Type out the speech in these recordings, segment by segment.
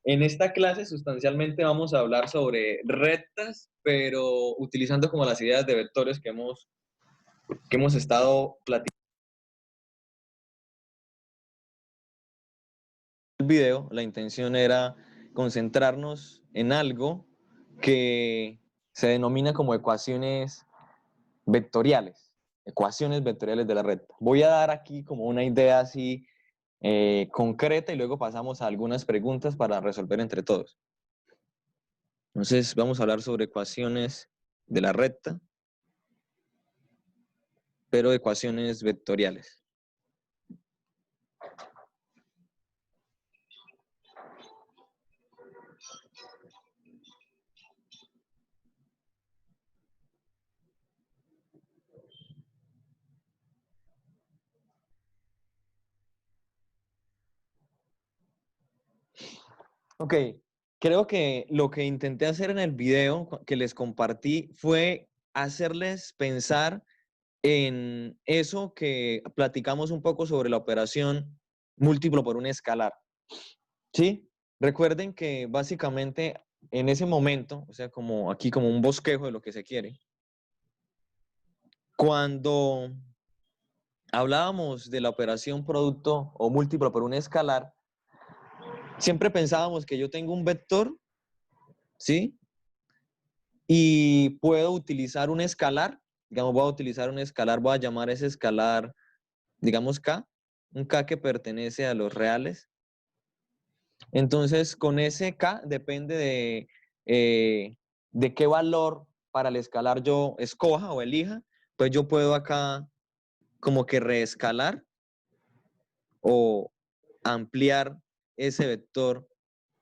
En esta clase sustancialmente vamos a hablar sobre rectas, pero utilizando como las ideas de vectores que hemos estado platicando en el video. La intención era concentrarnos en algo que se denomina como ecuaciones vectoriales de la recta. Voy a dar aquí como una idea así concreta y luego pasamos a algunas preguntas para resolver entre todos. Entonces vamos a hablar sobre ecuaciones de la recta, pero ecuaciones vectoriales. Ok, creo que lo que intenté hacer en el video que les compartí fue hacerles pensar en eso que platicamos un poco sobre la operación múltiplo por un escalar. ¿Sí? Recuerden que básicamente en ese momento, o sea, como aquí como un bosquejo de lo que se quiere, cuando hablábamos de la operación producto o múltiplo por un escalar, siempre pensábamos que yo tengo un vector, ¿sí? Y puedo utilizar un escalar, digamos, voy a utilizar un escalar, voy a llamar ese escalar, digamos, K, un K que pertenece a los reales. Entonces, con ese K depende de qué valor para el escalar yo escoja o elija, pues yo puedo acá como que reescalar o ampliar ese vector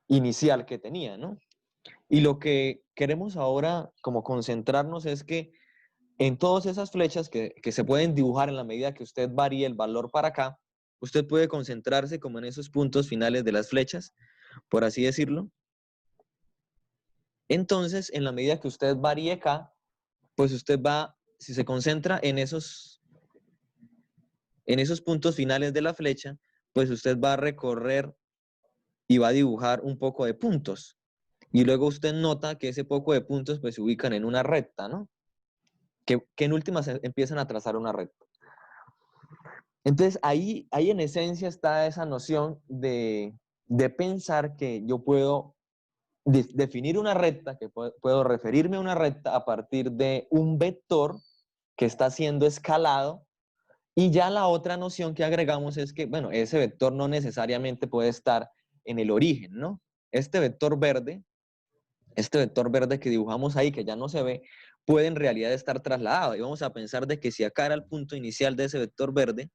inicial que tenía, ¿no? Y lo que queremos ahora como concentrarnos es que en todas esas flechas que se pueden dibujar en la medida que usted varíe el valor para acá, usted puede concentrarse como en esos puntos finales de las flechas, por así decirlo. Entonces, en la medida que usted varíe acá, pues usted va, si se concentra en esos puntos finales de la flecha, pues usted va a recorrer y va a dibujar un poco de puntos. Y luego usted nota que ese poco de puntos pues se ubican en una recta, ¿no? Que en últimas empiezan a trazar una recta. Entonces ahí en esencia está esa noción de pensar que yo puedo definir una recta, que puedo referirme a una recta a partir de un vector que está siendo escalado. Y ya la otra noción que agregamos es que, bueno, ese vector no necesariamente puede estar en el origen, ¿no? Este vector verde que dibujamos ahí, que ya no se ve, puede en realidad estar trasladado. Y vamos a pensar de que si acá era el punto inicial de ese vector verde,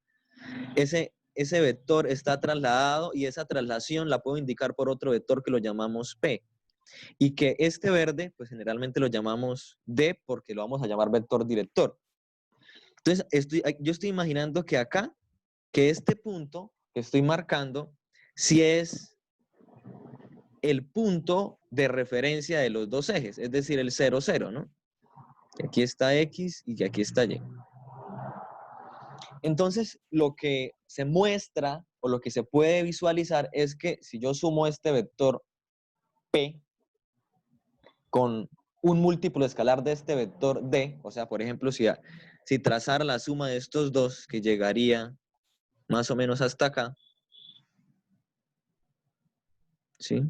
ese vector está trasladado y esa traslación la puedo indicar por otro vector que lo llamamos P. Y que este verde, pues generalmente lo llamamos D porque lo vamos a llamar vector director. Entonces, yo estoy imaginando que acá, que este punto que estoy marcando, si es el punto de referencia de los dos ejes, es decir, el 0, 0, ¿no? Que aquí está X y que aquí está Y. Entonces, lo que se muestra o lo que se puede visualizar es que si yo sumo este vector P con un múltiplo escalar de este vector D, o sea, por ejemplo, si trazara la suma de estos dos, que llegaría más o menos hasta acá, ¿sí?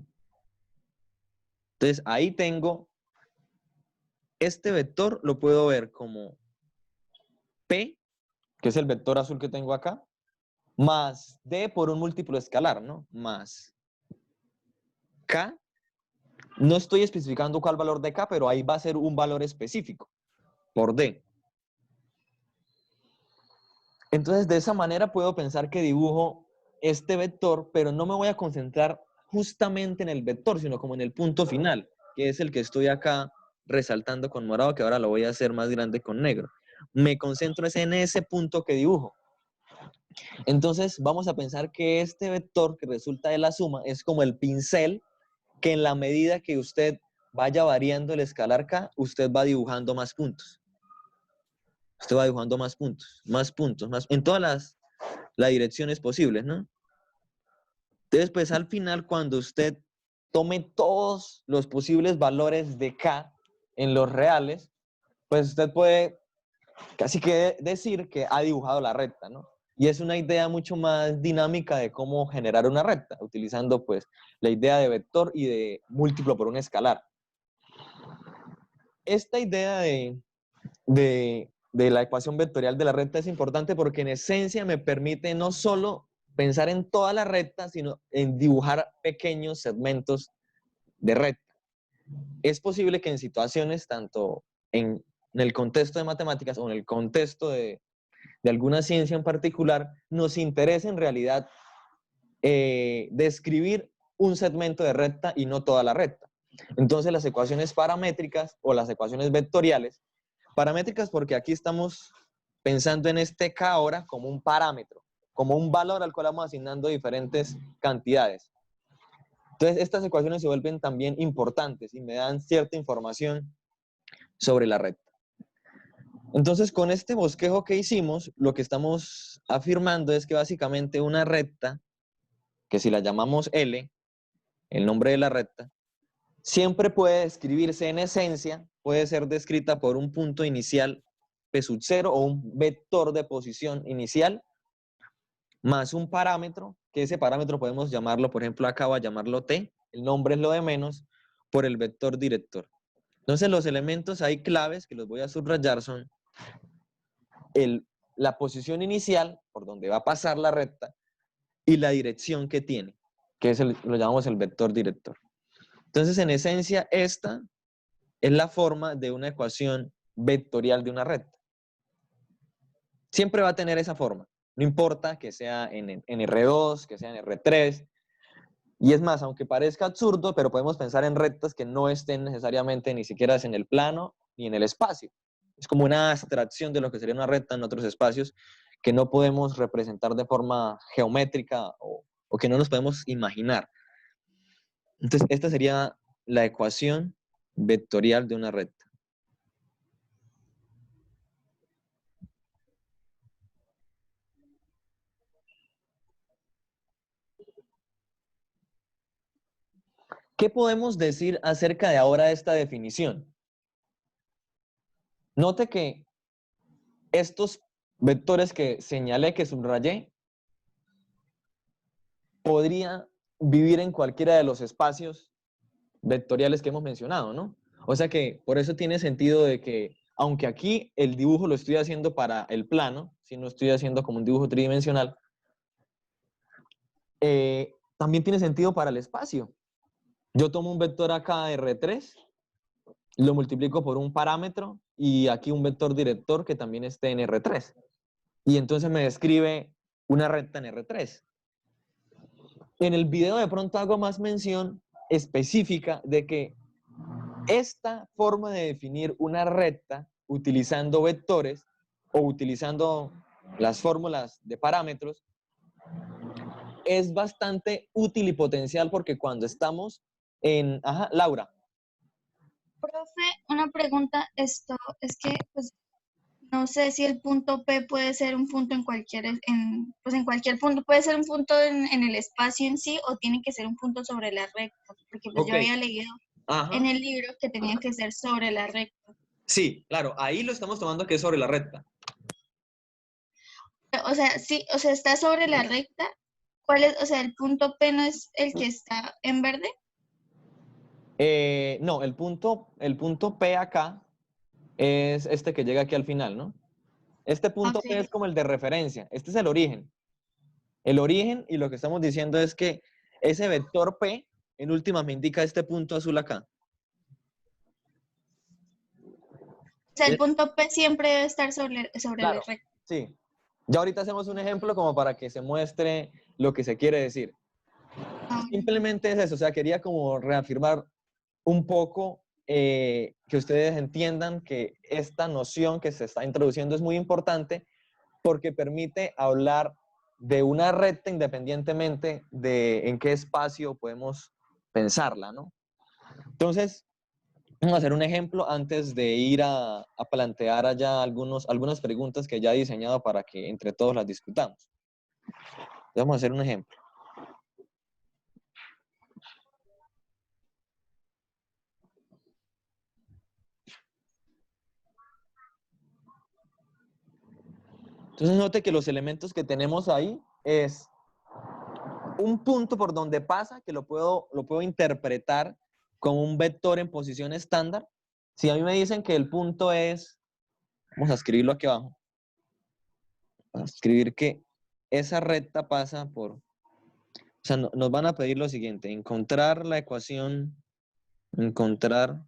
Entonces, ahí tengo, este vector lo puedo ver como P, que es el vector azul que tengo acá, más D por un múltiplo escalar, ¿no? Más K. No estoy especificando cuál valor de K, pero ahí va a ser un valor específico, por D. Entonces, de esa manera puedo pensar que dibujo este vector, pero no me voy a concentrar justamente en el vector, sino como en el punto final, que es el que estoy acá resaltando con morado, que ahora lo voy a hacer más grande con negro. Me concentro en ese punto que dibujo. Entonces, vamos a pensar que este vector que resulta de la suma es como el pincel que en la medida que usted vaya variando el escalar K, usted va dibujando más puntos. Usted va dibujando más puntos, en todas las direcciones posibles, ¿no? Entonces, pues al final, cuando usted tome todos los posibles valores de K en los reales, pues usted puede casi que decir que ha dibujado la recta, ¿no? Y es una idea mucho más dinámica de cómo generar una recta, utilizando pues la idea de vector y de múltiplo por un escalar. Esta idea de la ecuación vectorial de la recta es importante porque en esencia me permite no solo pensar en toda la recta, sino en dibujar pequeños segmentos de recta. Es posible que en situaciones, tanto en el contexto de matemáticas o en el contexto de alguna ciencia en particular, nos interese en realidad describir un segmento de recta y no toda la recta. Entonces las ecuaciones paramétricas o las ecuaciones vectoriales, paramétricas porque aquí estamos pensando en este K ahora como un parámetro, como un valor al cual vamos asignando diferentes cantidades. Entonces estas ecuaciones se vuelven también importantes y me dan cierta información sobre la recta. Entonces, con este bosquejo que hicimos, lo que estamos afirmando es que básicamente una recta, que si la llamamos L, el nombre de la recta, siempre puede describirse en esencia, puede ser descrita por un punto inicial P sub 0 o un vector de posición inicial, más un parámetro, que ese parámetro podemos llamarlo, por ejemplo, acá voy a llamarlo T, el nombre es lo de menos, por el vector director. Entonces, los elementos ahí claves que los voy a subrayar son la posición inicial, por donde va a pasar la recta, y la dirección que tiene, que es lo llamamos el vector director. Entonces, en esencia, esta es la forma de una ecuación vectorial de una recta. Siempre va a tener esa forma, no importa que sea en R2, que sea en R3, y es más, aunque parezca absurdo, pero podemos pensar en rectas que no estén necesariamente ni siquiera en el plano ni en el espacio. Es como una abstracción de lo que sería una recta en otros espacios que no podemos representar de forma geométrica o que no nos podemos imaginar. Entonces, esta sería la ecuación vectorial de una recta. ¿Qué podemos decir acerca de ahora esta definición? Note que estos vectores que señalé, que subrayé, podría vivir en cualquiera de los espacios vectoriales que hemos mencionado, ¿no? O sea que por eso tiene sentido de que, aunque aquí el dibujo lo estoy haciendo para el plano, si no estoy haciendo como un dibujo tridimensional, también tiene sentido para el espacio. Yo tomo un vector acá R3, lo multiplico por un parámetro y aquí un vector director que también esté en R3. Y entonces me describe una recta en R3. En el video de pronto hago más mención específica de que esta forma de definir una recta utilizando vectores o utilizando las fórmulas de parámetros es bastante útil y potencial porque cuando estamos en... Ajá, Laura. Profe, una pregunta, esto es que pues no sé si el punto P puede ser un punto en cualquier, pues en cualquier punto, puede ser un punto en el espacio en sí o tiene que ser un punto sobre la recta, porque pues Ok. yo había leído en Ajá. el libro que tenía que ser sobre la recta. Sí, claro, ahí lo estamos tomando que es sobre la recta. O sea, sí, o sea, está sobre la recta. ¿Cuál es? O sea, el punto P no es el que está en verde. No, el punto P acá es este que llega aquí al final, ¿no? Este punto Ok. P es como el de referencia. Este es el origen. El origen, y lo que estamos diciendo es que ese vector P, en última, me indica este punto azul acá. O sea, el Eh, punto P siempre debe estar sobre la Claro, recta. sí. Ya ahorita hacemos un ejemplo como para que se muestre lo que se quiere decir. Ah, Simplemente es eso, o sea, quería como reafirmar un poco que ustedes entiendan que esta noción que se está introduciendo es muy importante porque permite hablar de una recta independientemente de en qué espacio podemos pensarla, ¿no? Entonces, vamos a hacer un ejemplo antes de ir a plantear allá algunas preguntas que ya he diseñado para que entre todos las discutamos. Vamos a hacer un ejemplo. Entonces note que los elementos que tenemos ahí es un punto por donde pasa, que lo puedo interpretar como un vector en posición estándar. Si a mí me dicen que el punto es, vamos a escribirlo aquí abajo, a escribir que esa recta pasa por, o sea, nos van a pedir lo siguiente, encontrar la ecuación vectorial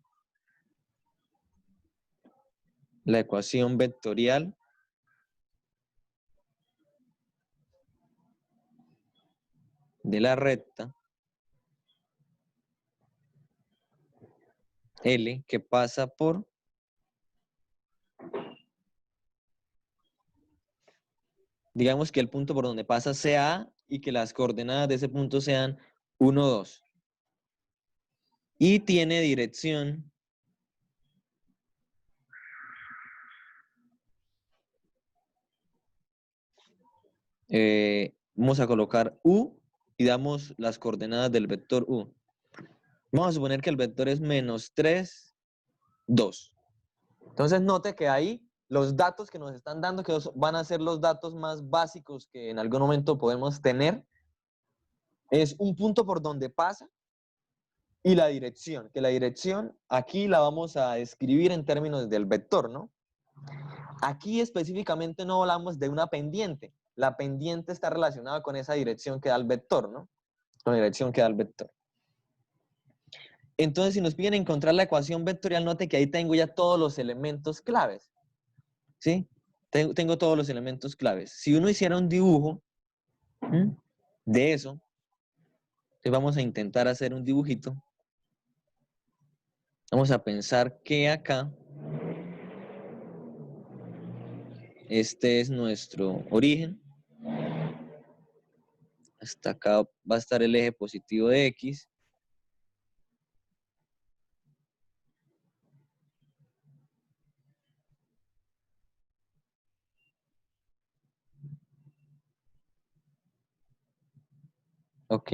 de la recta L que pasa por digamos que el punto por donde pasa sea A y que las coordenadas de ese punto sean 1, 2. Y tiene dirección vamos a colocar U y damos las coordenadas del vector U. Vamos a suponer que el vector es menos 3, 2. Entonces note que ahí los datos que nos están dando, que van a ser los datos más básicos que en algún momento podemos tener, es un punto por donde pasa y la dirección, que la dirección aquí la vamos a escribir en términos del vector, ¿no? Aquí específicamente no hablamos de una pendiente. La pendiente está relacionada con esa dirección que da el vector, ¿no? Con la dirección que da el vector. Entonces, si nos piden encontrar la ecuación vectorial, note que ahí tengo ya todos los elementos claves. ¿Sí? Tengo todos los elementos claves. Si uno hiciera un dibujo de eso, entonces vamos a intentar hacer un dibujito. Vamos a pensar que acá, este es nuestro origen. Hasta acá va a estar el eje positivo de X. Ok.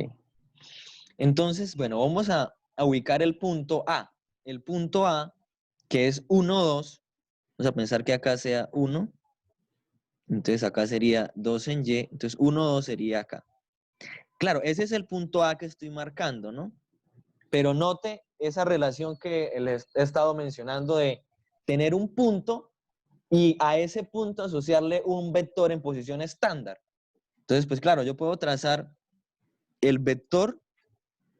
Entonces, bueno, vamos a ubicar el punto A. El punto A, que es 1, 2. Vamos a pensar que acá sea 1. Entonces acá sería 2 en Y. Entonces 1, 2 sería acá. Claro, ese es el punto A que estoy marcando, ¿no? Pero note esa relación que les he estado mencionando de tener un punto y a ese punto asociarle un vector en posición estándar. Entonces, pues claro, yo puedo trazar el vector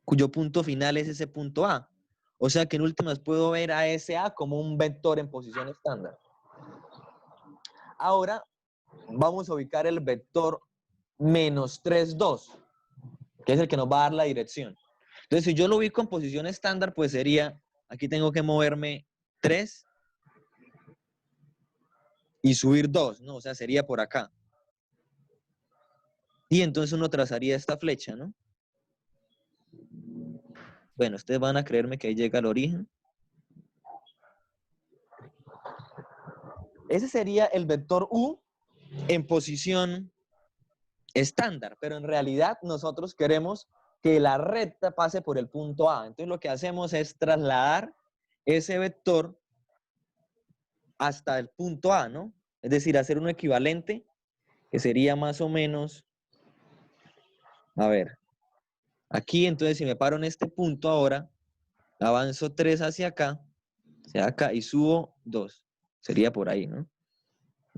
cuyo punto final es ese punto A. O sea que en últimas puedo ver a ese A como un vector en posición estándar. Ahora vamos a ubicar el vector menos 3, 2, que es el que nos va a dar la dirección. Entonces, si yo lo ubico en posición estándar, pues sería, aquí tengo que moverme 3 y subir 2, ¿no? O sea, sería por acá. Y entonces uno trazaría esta flecha, ¿no? Bueno, ustedes van a creerme que ahí llega el origen. Ese sería el vector U en posición estándar, pero en realidad nosotros queremos que la recta pase por el punto A. Entonces lo que hacemos es trasladar ese vector hasta el punto A, ¿no? Es decir, hacer un equivalente que sería más o menos, a ver, aquí entonces si me paro en este punto ahora, avanzo 3 hacia acá y subo 2. Sería por ahí, ¿no?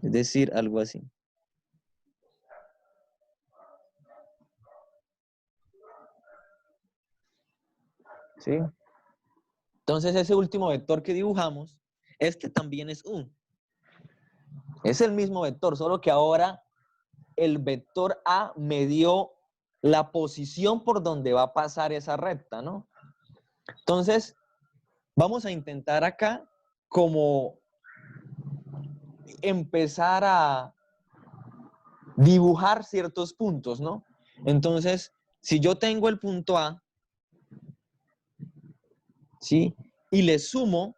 Es decir, algo así. ¿Sí? Entonces ese último vector que dibujamos, este también es U. Es el mismo vector, solo que ahora el vector A me dio la posición por donde va a pasar esa recta, ¿no? Entonces, vamos a intentar acá como empezar a dibujar ciertos puntos, ¿no? Entonces, si yo tengo el punto A, ¿sí? Y le sumo,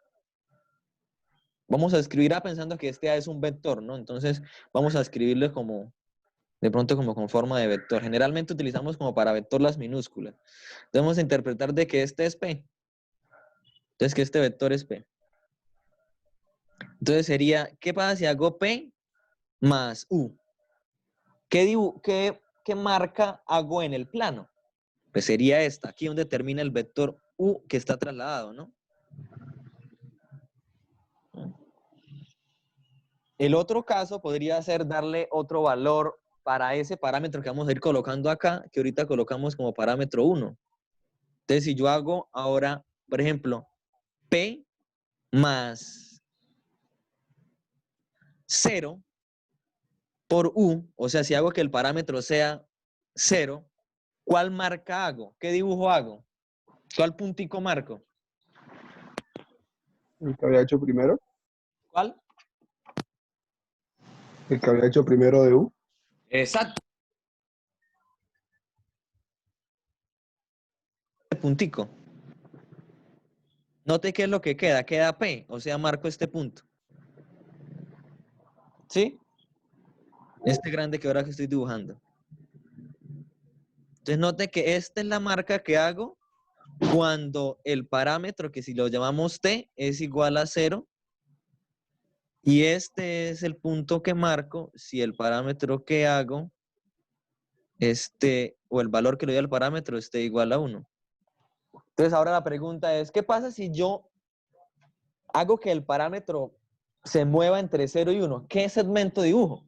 vamos a escribir A pensando que este A es un vector, ¿no? Entonces, vamos a escribirle como, de pronto como con forma de vector. Generalmente utilizamos como para vector las minúsculas. Entonces, vamos a interpretar de que este es P. Entonces, que este vector es P. Entonces sería, ¿qué pasa si hago P más U. ¿Qué marca hago en el plano? Pues sería esta, aquí donde termina el vector U que está trasladado, ¿no? El otro caso podría ser darle otro valor para ese parámetro que vamos a ir colocando acá, que ahorita colocamos como parámetro 1. Entonces, si yo hago ahora, por ejemplo, P más 0 por U, o sea, si hago que el parámetro sea 0, ¿cuál marca hago? ¿Qué dibujo hago? ¿Cuál puntico marco? El que había hecho primero. ¿Cuál? El que había hecho primero de U. Exacto. Este puntico. Note qué es lo que queda. Queda P, o sea, marco este punto. ¿Sí? Este grande que ahora que estoy dibujando. Entonces note que esta es la marca que hago cuando el parámetro, que si lo llamamos T, es igual a 0. Y este es el punto que marco si el parámetro que hago, o el valor que le doy al parámetro esté igual a 1. Entonces ahora la pregunta es, ¿qué pasa si yo hago que el parámetro se mueva entre 0 y 1? ¿Qué segmento dibujo?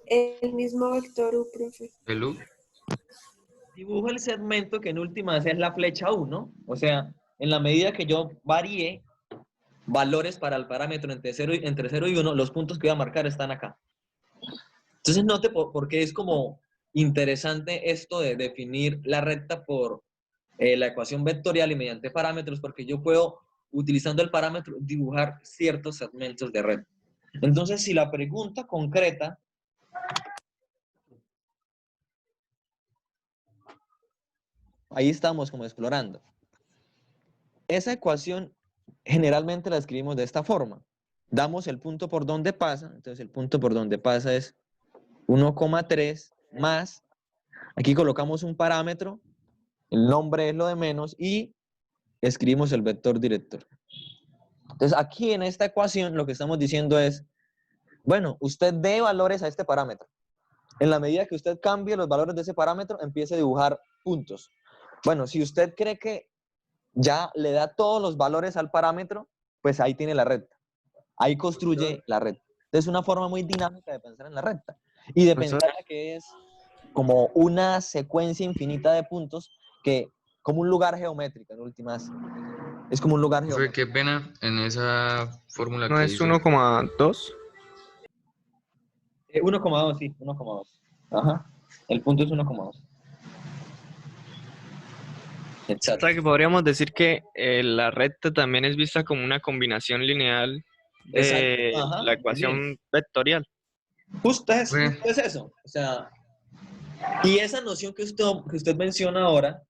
El mismo vector U, profe. El U. Dibujo el segmento que en últimas es la flecha 1. O sea, en la medida que yo varíe valores para el parámetro entre 0 y 1, los puntos que voy a marcar están acá. Entonces note por qué es como interesante esto de definir la recta por la ecuación vectorial y mediante parámetros, porque yo puedo, utilizando el parámetro, dibujar ciertos segmentos de recta. Entonces, si la pregunta concreta ahí estamos como explorando. Esa ecuación generalmente la escribimos de esta forma. Damos el punto por donde pasa, entonces el punto por donde pasa es 1,3 más, aquí colocamos un parámetro, el nombre es lo de menos y escribimos el vector director. Entonces aquí en esta ecuación lo que estamos diciendo es, bueno, usted dé valores a este parámetro. En la medida que usted cambie los valores de ese parámetro, empiece a dibujar puntos. Bueno, si usted cree que ya le da todos los valores al parámetro, pues ahí tiene la recta. Ahí construye la recta. Es una forma muy dinámica de pensar en la recta. Y de pensar que es como una secuencia infinita de puntos que, como un lugar geométrico, en últimas, es como un lugar Profe, geométrico. qué pena en esa fórmula ¿No que es hizo. 1,2? 1,2, sí, 1,2. Ajá. El punto es 1,2. O Exacto. sea que podríamos decir que la recta también es vista como una combinación lineal de Exacto. Ajá. la Muy bien. ecuación vectorial. Justo Profe, es eso. O sea, y esa noción que usted menciona ahora,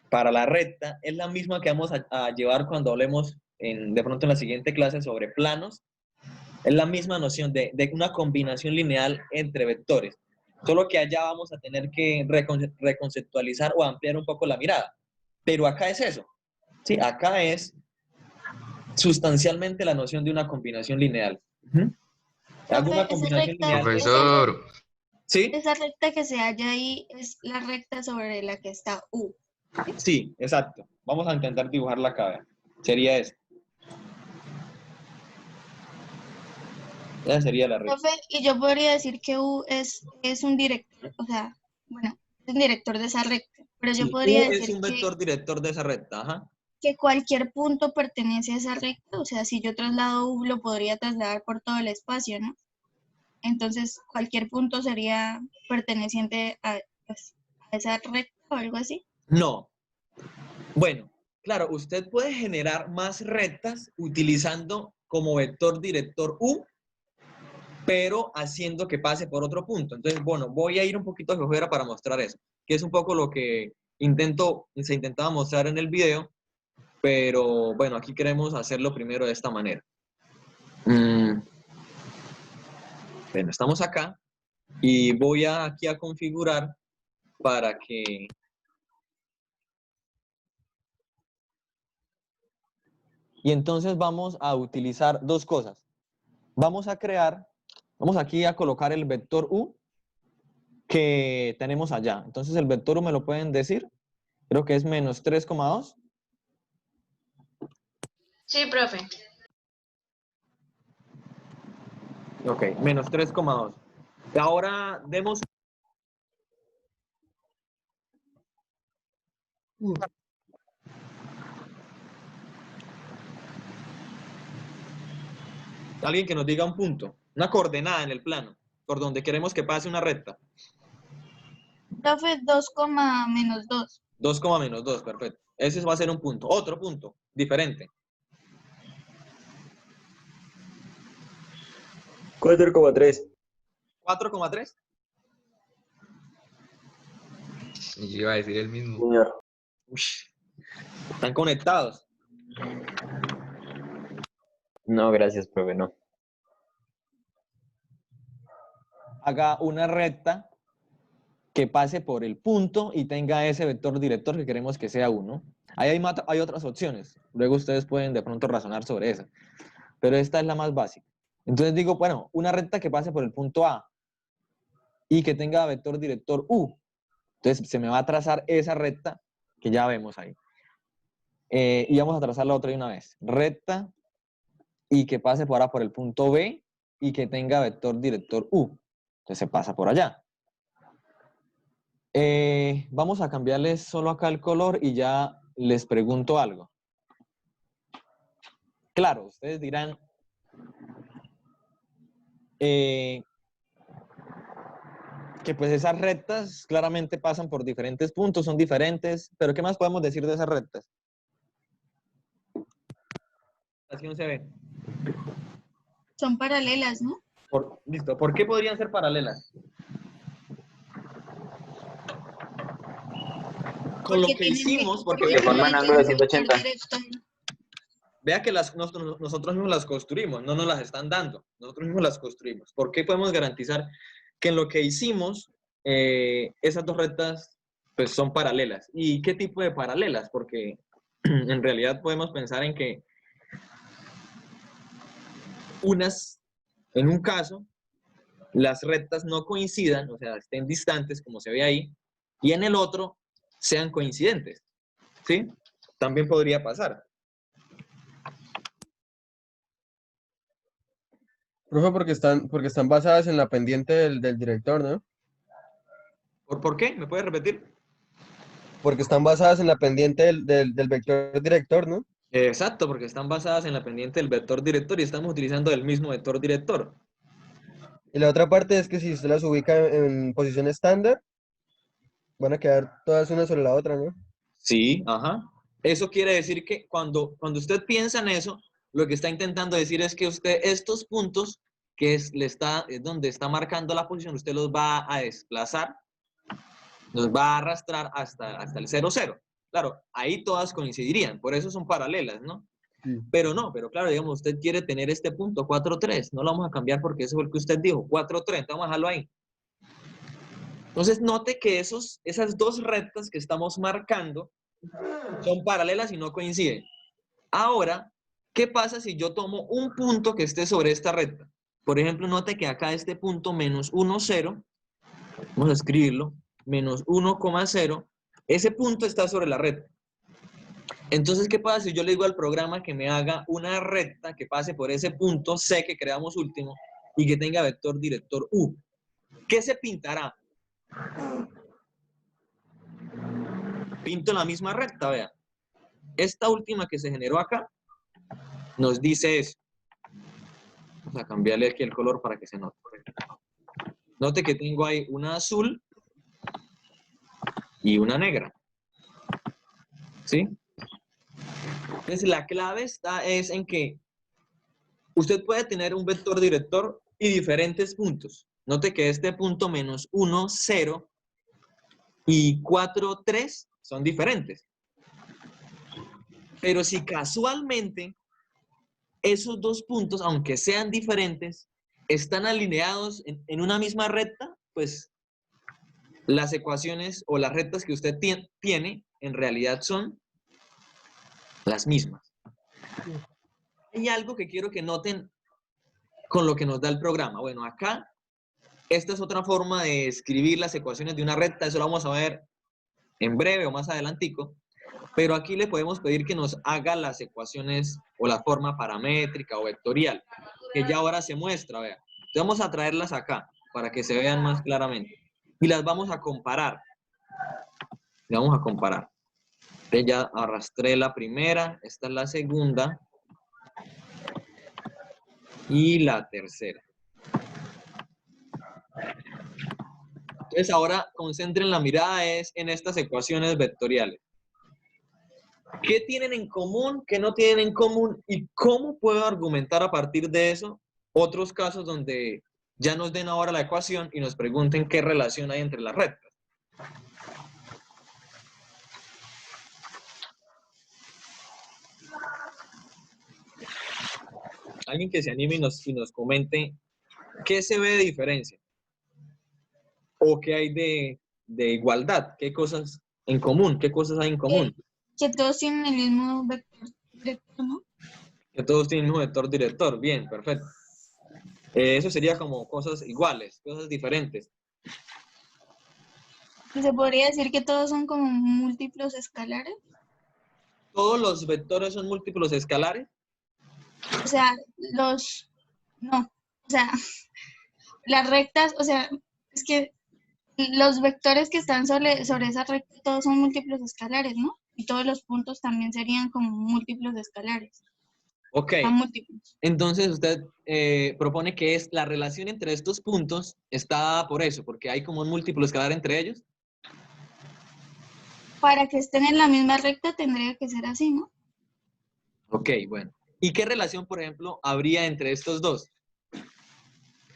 para la recta, es la misma que vamos a llevar cuando hablemos de pronto en la siguiente clase sobre planos. Es la misma noción de una combinación lineal entre vectores. Solo que allá vamos a tener que reconceptualizar o ampliar un poco la mirada. Pero acá es eso. Sí, acá es sustancialmente la noción de una combinación lineal. Hago una Profe, esa combinación recta, lineal. profesor. ¿Sí? esa recta que se halla ahí es la recta sobre la que está U. Sí, exacto. Vamos a intentar dibujarla acá. Sería esa. Esa sería la recta. Profe, y yo podría decir que U es un director, o sea, bueno, es un director de esa recta, pero yo Sí, podría U es decir un vector director de esa recta. Ajá. que cualquier punto pertenece a esa recta, o sea, si yo traslado U, lo podría trasladar por todo el espacio, ¿no? Entonces, cualquier punto sería perteneciente a, pues, a esa recta o algo así. No. Bueno, claro, usted puede generar más rectas utilizando como vector director U, pero haciendo que pase por otro punto. Entonces, bueno, voy a ir un poquito a GeoGebra para mostrar eso, que es un poco lo que se intentaba mostrar en el video, pero bueno, aquí queremos hacerlo primero de esta manera. Bueno, estamos acá y voy aquí a configurar para que Y entonces vamos a utilizar dos cosas. Vamos aquí a colocar el vector u que tenemos allá. Entonces el vector u me lo pueden decir. Creo que es menos 3,2. Sí, profe. Ok, menos 3,2. Ahora demos... Alguien que nos diga un punto, una coordenada en el plano, por donde queremos que pase una recta. Profe, 2, menos 2. 2, menos 2, perfecto. Ese va a ser un punto. Otro punto, diferente. 4,3. 4,3. Y yo iba a decir el mismo. Señor. Están conectados. No, gracias, profe, no. Haga una recta que pase por el punto y tenga ese vector director que queremos que sea 1. Ahí hay otras opciones. Luego ustedes pueden de pronto razonar sobre eso. Pero esta es la más básica. Entonces digo, bueno, una recta que pase por el punto A y que tenga vector director U. Entonces se me va a trazar esa recta que ya vemos ahí. Y vamos a trazar la otra de una vez. Recta y que pase por ahora por el punto B y que tenga vector director U. Entonces se pasa por allá. Vamos a cambiarles solo acá el color y ya les pregunto algo. Claro, ustedes dirán, que pues esas rectas claramente pasan por diferentes puntos, son diferentes, pero ¿qué más podemos decir de esas rectas? Así no se ve. Son paralelas, ¿no? Listo, ¿por qué podrían ser paralelas? Con lo que hicimos, porque porque forman ángulo de 180. vea que nosotros mismos las construimos, no nos las están dando, nosotros mismos las construimos. ¿Por qué podemos garantizar que en lo que hicimos, esas dos rectas pues, son paralelas? ¿Y qué tipo de paralelas? Porque en realidad podemos pensar en que en un caso, las rectas no coincidan, o sea, estén distantes, como se ve ahí, y en el otro sean coincidentes, ¿sí? También podría pasar. Profe, porque están basadas en la pendiente del director, ¿no? ¿Por qué? ¿Me puedes repetir? Porque están basadas en la pendiente del vector director, ¿no? Exacto, porque están basadas en la pendiente del vector director y estamos utilizando el mismo vector director. Y la otra parte es que si usted las ubica en posición estándar, van a quedar todas una sobre la otra, ¿no? Sí, ajá. Eso quiere decir que cuando usted piensa en eso, lo que está intentando decir es que usted estos puntos, que es donde está marcando la posición, usted los va a desplazar, los va a arrastrar hasta el 0, 0. Claro, ahí todas coincidirían, por eso son paralelas, ¿no? Sí. Pero claro, digamos, usted quiere tener este punto 4, 3, no lo vamos a cambiar porque eso fue el que usted dijo, 4, 3, vamos a dejarlo ahí. Entonces, note que esas dos rectas que estamos marcando son paralelas y no coinciden. Ahora, ¿qué pasa si yo tomo un punto que esté sobre esta recta? Por ejemplo, note que acá este punto menos 1, 0, vamos a escribirlo, menos 1,0, ese punto está sobre la recta. Entonces, ¿qué pasa si yo le digo al programa que me haga una recta que pase por ese punto C que creamos último y que tenga vector director U? ¿Qué se pintará? Pinto la misma recta, vea. Esta última que se generó acá nos dice eso. Vamos a cambiarle aquí el color para que se note. Note que tengo ahí una azul y una negra. ¿Sí? Entonces la clave es en que usted puede tener un vector director y diferentes puntos. Note que este punto menos 1, 0 y 4, 3 son diferentes. Pero si casualmente esos dos puntos, aunque sean diferentes, están alineados en una misma recta, pues las ecuaciones o las rectas que usted tiene en realidad son las mismas. hay algo que quiero que noten con lo que nos da el programa. Bueno, acá, esta es otra forma de escribir las ecuaciones de una recta, eso lo vamos a ver en breve o más adelantico, pero aquí le podemos pedir que nos haga las ecuaciones o la forma paramétrica o vectorial, que ya ahora se muestra, vean. Entonces vamos a traerlas acá, para que se vean más claramente, y las vamos a comparar. Las vamos a comparar. Entonces ya arrastré la primera, esta es la segunda, y la tercera. Entonces ahora concentren la mirada en estas ecuaciones vectoriales. ¿Qué tienen en común? ¿Qué no tienen en común? ¿Y cómo puedo argumentar a partir de eso otros casos donde ya nos den ahora la ecuación y nos pregunten qué relación hay entre las rectas? Alguien que se anime y nos comente qué se ve de diferencia o qué hay de igualdad, qué cosas en común, qué cosas hay en común. Que todos tienen el mismo vector director, ¿no? Que todos tienen un vector director, bien, perfecto. Eso sería como cosas iguales, cosas diferentes. Y se podría decir que todos son como múltiplos escalares. ¿Todos los vectores son múltiplos escalares? O sea, no, o sea, las rectas, o sea, es que los vectores que están sobre esa recta todos son múltiplos escalares, ¿no? Y todos los puntos también serían como múltiplos escalares. Ok, Múltiplos. entonces usted propone que es la relación entre estos puntos está dada por eso, porque hay como un múltiplo escalar entre ellos. Para que estén en la misma recta tendría que ser así, ¿no? Ok, bueno. ¿Y qué relación, por ejemplo, habría entre estos dos?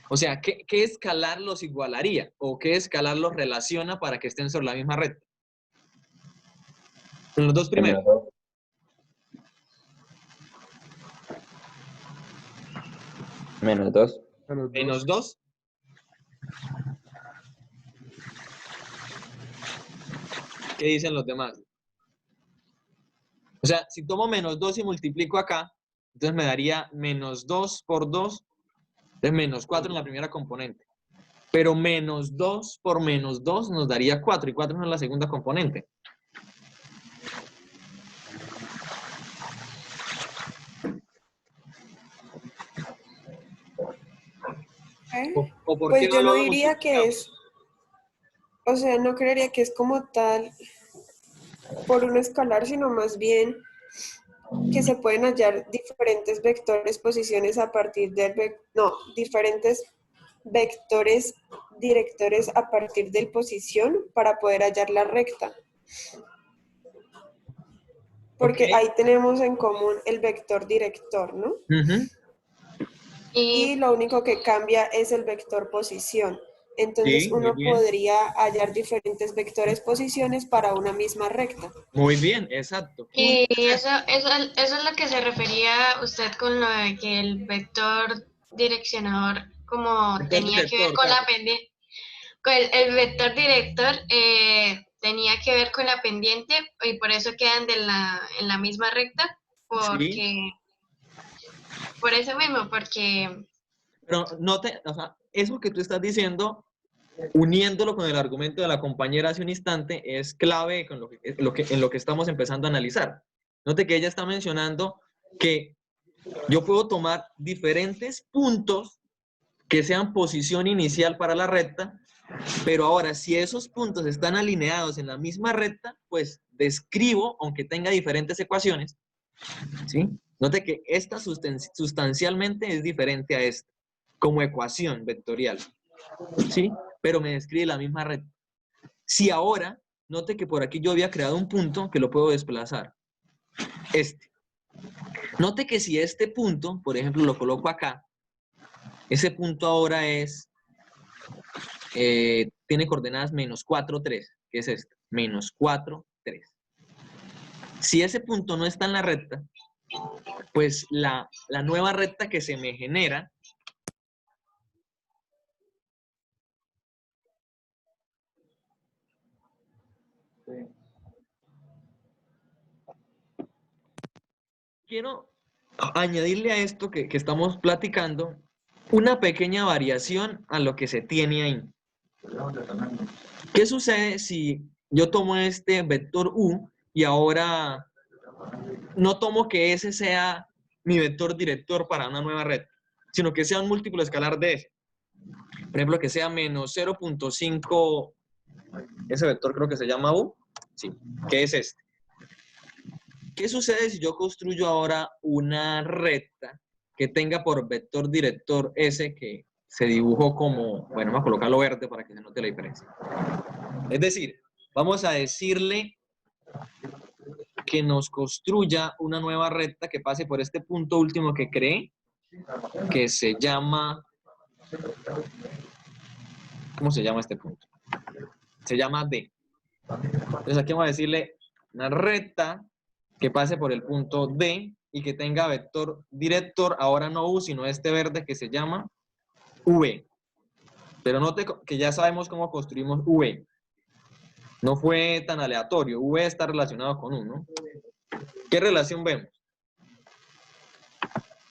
O sea, ¿qué escalar los igualaría? ¿O qué escalar los relaciona para que estén sobre la misma recta? En los dos primeros. Menos 2. Menos 2. ¿Qué dicen los demás? O sea, si tomo menos 2 y multiplico acá, entonces me daría menos 2 por 2, es menos 4 en la primera componente. Pero menos 2 por menos 2 nos daría 4, y 4 no es la segunda componente. ¿O por qué Pues no yo lo no diría que multiplicamos? es, o sea, no creería que es como tal por un escalar, sino más bien que se pueden hallar diferentes vectores, posiciones a partir diferentes vectores directores a partir de posición para poder hallar la recta. Porque Ok. ahí tenemos en común el vector director, ¿no? Ujú. Y lo único que cambia es el vector posición. Entonces Sí, muy uno bien. podría hallar diferentes vectores posiciones para una misma recta. Muy bien, exacto. Y eso es lo que se refería usted con lo de que el vector direccionador como Vector tenía que ver director, con la Carlos. pendiente, con el vector director tenía que ver con la pendiente y por eso quedan en la misma recta, Sí, por eso mismo, porque pero o sea, eso que tú estás diciendo, uniéndolo con el argumento de la compañera hace un instante, es clave con en lo que estamos empezando a analizar. Note que ella está mencionando que yo puedo tomar diferentes puntos que sean posición inicial para la recta, pero ahora si esos puntos están alineados en la misma recta, pues describo, aunque tenga diferentes ecuaciones, ¿sí? Note que esta sustancialmente es diferente a esta, como ecuación vectorial, ¿sí? Pero me describe la misma recta. Si ahora, note que por aquí yo había creado un punto que lo puedo desplazar. Este. Note que si este punto, por ejemplo, lo coloco acá, ese punto ahora tiene coordenadas menos 4, 3, que es este, menos 4, 3. Si ese punto no está en la recta, pues la nueva recta que se me genera quiero añadirle a esto que estamos platicando una pequeña variación a lo que se tiene ahí. ¿Qué sucede si yo tomo este vector U y ahora no tomo que ese sea mi vector director para una nueva red, sino que sea un múltiplo escalar de ese? Por ejemplo, que sea menos 0.5, ese vector creo que se llama U, sí, que es este. ¿Qué sucede si yo construyo ahora una recta que tenga por vector director ese que se dibujó como, bueno, vamos a colocarlo verde para que se note la diferencia? Es decir, vamos a decirle que nos construya una nueva recta que pase por este punto último que creé, que se llama... ¿Cómo se llama este punto? Se llama D. Entonces aquí vamos a decirle una recta que pase por el punto D y que tenga vector director, ahora no U, sino este verde que se llama V. Pero note que ya sabemos cómo construimos V. No fue tan aleatorio. V está relacionado con U, ¿no? ¿Qué relación vemos?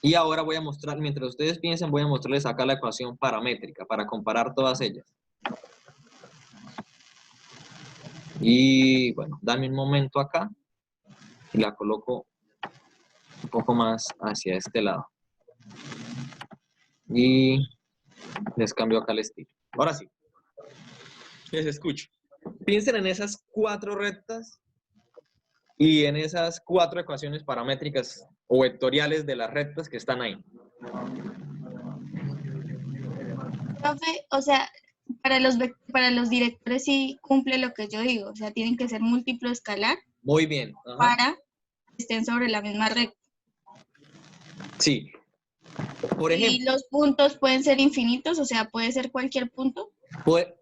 Y ahora voy a mostrar, mientras ustedes piensen, voy a mostrarles acá la ecuación paramétrica para comparar todas ellas. Y bueno, dame un momento acá y la coloco un poco más hacia este lado. Y les cambio acá el estilo. Ahora sí, les escucho. Piensen en esas 4 rectas y en esas 4 ecuaciones paramétricas o vectoriales de las rectas que están ahí. Profe, o sea, para los directores sí cumple lo que yo digo, o sea, tienen que ser múltiplo escalar Muy bien. Ajá. para que estén sobre la misma recta. Sí. Por Y ejemplo, los puntos pueden ser infinitos, o sea, puede ser cualquier punto.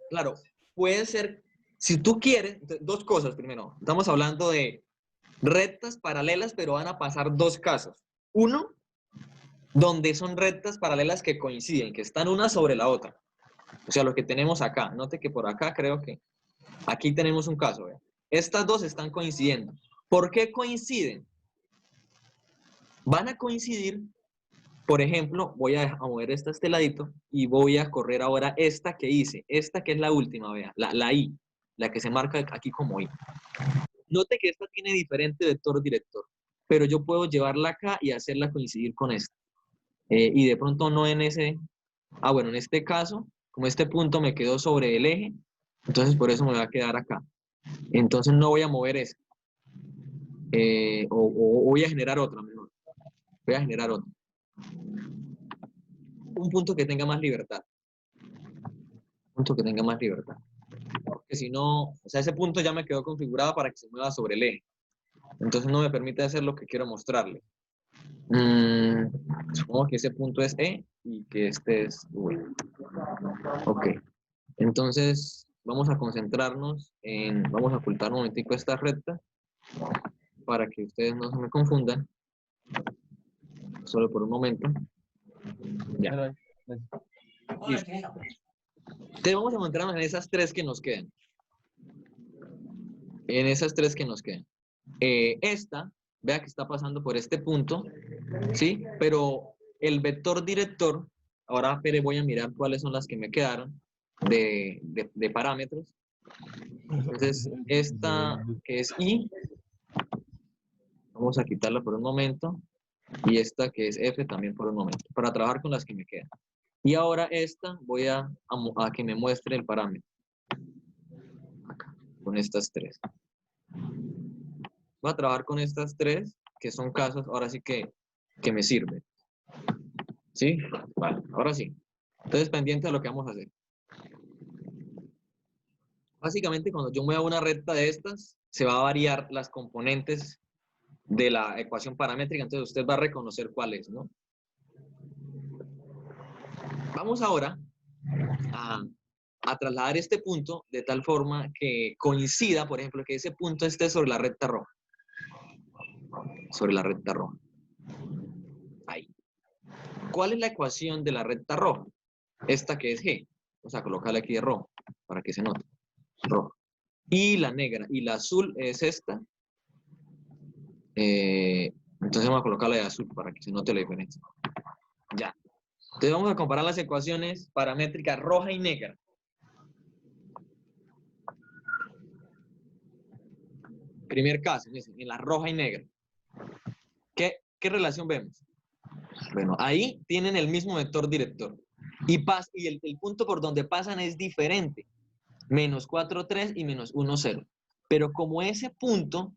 claro, puede ser, si tú quieres, 2 cosas primero. Estamos hablando de rectas paralelas, pero van a pasar 2 casos. Uno, donde son rectas paralelas que coinciden, que están una sobre la otra. O sea, lo que tenemos acá. Note que por acá creo que aquí tenemos un caso. ¿Ve? Estas 2 están coincidiendo. ¿Por qué coinciden? Van a coincidir, por ejemplo, voy a mover esta a este ladito y voy a correr ahora esta que hice. Esta que es la última, vea, la I, la que se marca aquí como I. Note que esta tiene diferente vector director, pero yo puedo llevarla acá y hacerla coincidir con esta. Y de pronto no en ese... Ah, bueno, en este caso, como este punto me quedó sobre el eje, entonces por eso me va a quedar acá. Entonces no voy a mover ese. O voy a generar otra mejor. Voy a generar otra. Un punto que tenga más libertad. Un punto que tenga más libertad. Porque si no, o sea, ese punto ya me quedó configurado para que se mueva sobre el eje. Entonces no me permite hacer lo que quiero mostrarle. Supongo que ese punto es E y que este es V. Ok. Entonces vamos a concentrarnos en... Vamos a ocultar un momentico esta recta para que ustedes no se me confundan. Solo por un momento. Ya. Listo. Entonces vamos a concentrarnos en esas 3 que nos quedan. En esas 3 que nos quedan. Esta, vea que está pasando por este punto, ¿sí? Pero el vector director, ahora voy a mirar cuáles son las que me quedaron de parámetros. Entonces, esta que es I, vamos a quitarla por un momento. Y esta que es F también por un momento, para trabajar con las que me quedan. Y ahora esta voy a que me muestre el parámetro. Acá, con estas 3. Voy a trabajar con estas 3, que son casos, ahora sí que me sirven. ¿Sí? Vale, ahora sí. Entonces, pendiente de lo que vamos a hacer. Básicamente, cuando yo mueva una recta de estas, se va a variar las componentes de la ecuación paramétrica, entonces usted va a reconocer cuál es, ¿no? Vamos ahora a trasladar este punto de tal forma que coincida, por ejemplo, que ese punto esté sobre la recta roja. Sobre la recta roja. Ahí. ¿Cuál es la ecuación de la recta roja? Esta que es G. Vamos a colocarla aquí de rojo, para que se note. Rojo. Y la negra. Y la azul es esta. Entonces vamos a colocarla de azul para que se note la diferencia. Ya. Entonces vamos a comparar las ecuaciones paramétricas roja y negra. Primer caso, en la roja y negra. ¿Qué relación vemos? Bueno, ahí tienen el mismo vector director. Y el punto por donde pasan es diferente. Menos 4, 3 y menos 1, 0. Pero como ese punto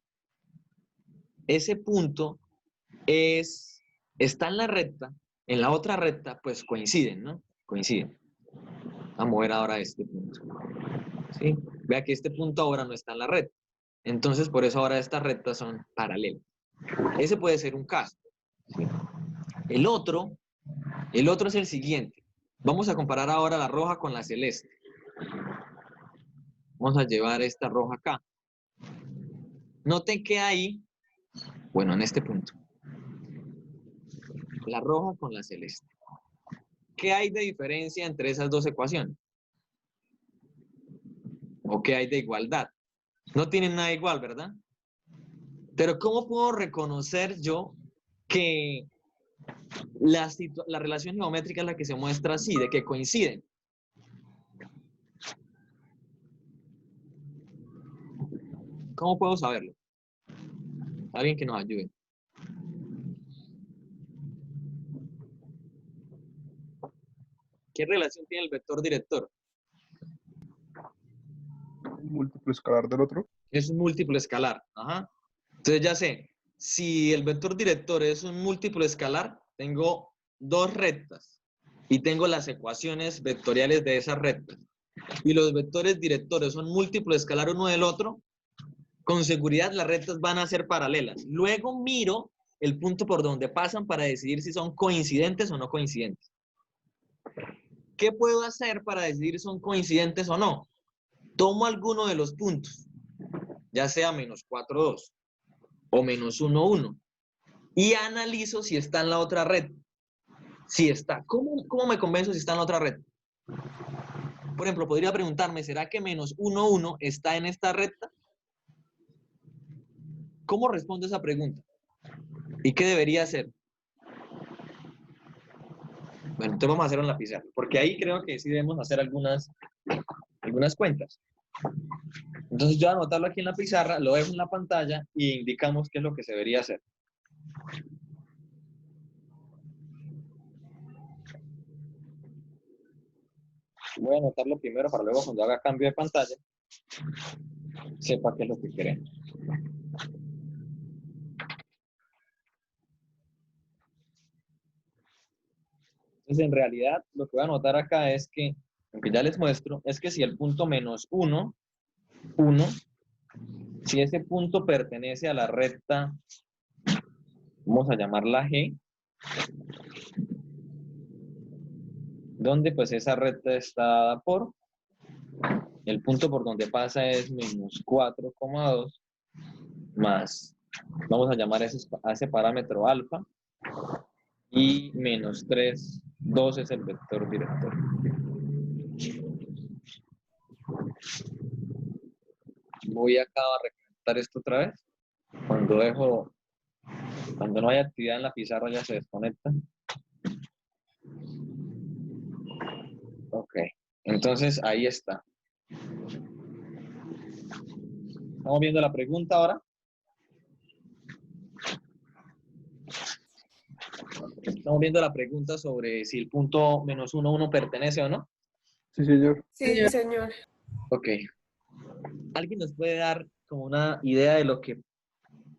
está en la recta, en la otra recta, pues coinciden, ¿no? Coinciden. Vamos a mover ahora este punto. ¿Sí? Vea que este punto ahora no está en la recta. Entonces, por eso ahora estas rectas son paralelas. Ese puede ser un caso. ¿Sí? El otro es el siguiente. Vamos a comparar ahora la roja con la celeste. Vamos a llevar esta roja acá. Noten que ahí, bueno, en este punto, la roja con la celeste. ¿Qué hay de diferencia entre esas dos ecuaciones? ¿O qué hay de igualdad? No tienen nada igual, ¿verdad? Pero ¿cómo puedo reconocer yo que la relación geométrica es la que se muestra así, de que coinciden? ¿Cómo puedo saberlo? Alguien que nos ayude. ¿Qué relación tiene el vector director? Un múltiplo escalar del otro. Es un múltiplo escalar. Ajá. Entonces ya sé, si el vector director es un múltiplo escalar, tengo dos rectas y tengo las ecuaciones vectoriales de esas rectas. Y los vectores directores son múltiplo escalar uno del otro, con seguridad las rectas van a ser paralelas. Luego miro el punto por donde pasan para decidir si son coincidentes o no coincidentes. ¿Qué puedo hacer para decidir si son coincidentes o no? Tomo alguno de los puntos, ya sea menos 4, 2 o menos 1, 1, y analizo si está en la otra red. Si está. ¿Cómo me convenzo si está en la otra red? Por ejemplo, podría preguntarme, ¿será que menos 1, 1 está en esta recta? ¿Cómo respondo esa pregunta? ¿Y qué debería hacer? Bueno, entonces vamos a hacerlo en la pizarra, porque ahí creo que sí debemos hacer algunas cuentas. Entonces yo voy a anotarlo aquí en la pizarra, lo dejo en la pantalla y indicamos qué es lo que se debería hacer. Voy a anotarlo primero para luego cuando haga cambio de pantalla sepa qué es lo que queremos. Entonces en realidad lo que voy a anotar acá es que, aunque ya les muestro, es que si el punto menos 1, 1, si ese punto pertenece a la recta, vamos a llamarla G, donde pues esa recta está dada por, el punto por donde pasa es menos 4,2 más, vamos a llamar a ese parámetro alfa, y menos 3, 2 es el vector director. Voy acá a representar esto otra vez. Cuando no hay actividad en la pizarra ya se desconecta. Ok, entonces ahí está. Estamos viendo la pregunta ahora. Estamos viendo la pregunta sobre si el punto menos 1, 1 pertenece o no. Sí, señor. Sí, señor. Ok. ¿Alguien nos puede dar como una idea de lo que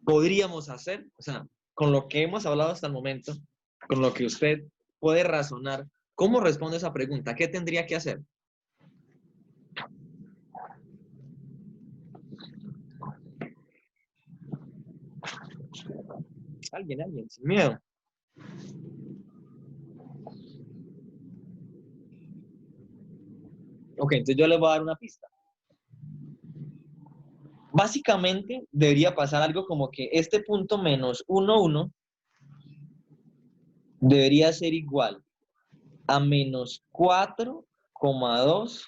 podríamos hacer? O sea, con lo que hemos hablado hasta el momento, con lo que usted puede razonar, ¿cómo responde esa pregunta? ¿Qué tendría que hacer? Alguien, sin miedo. Ok, entonces yo les voy a dar una pista. Básicamente debería pasar algo como que este punto menos 1, 1 debería ser igual a menos 4,2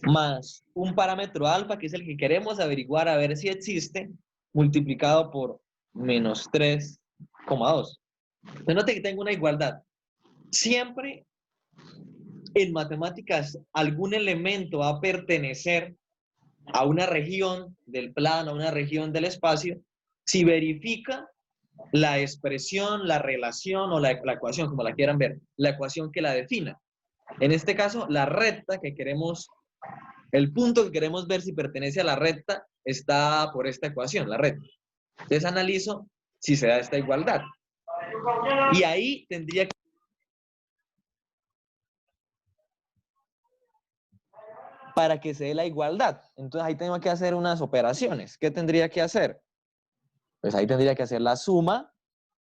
más un parámetro alfa, que es el que queremos averiguar a ver si existe, multiplicado por menos 3, Usted note que tengo una igualdad. Siempre en matemáticas algún elemento va a pertenecer a una región del plano, a una región del espacio, si verifica la expresión, la relación o la ecuación, como la quieran ver, la ecuación que la defina. En este caso, la recta que queremos, el punto que queremos ver si pertenece a la recta está por esta ecuación, la recta. Entonces analizo si se da esta igualdad. Y ahí tendría que... para que se dé la igualdad. Entonces ahí tengo que hacer unas operaciones. ¿Qué tendría que hacer? Pues ahí tendría que hacer la suma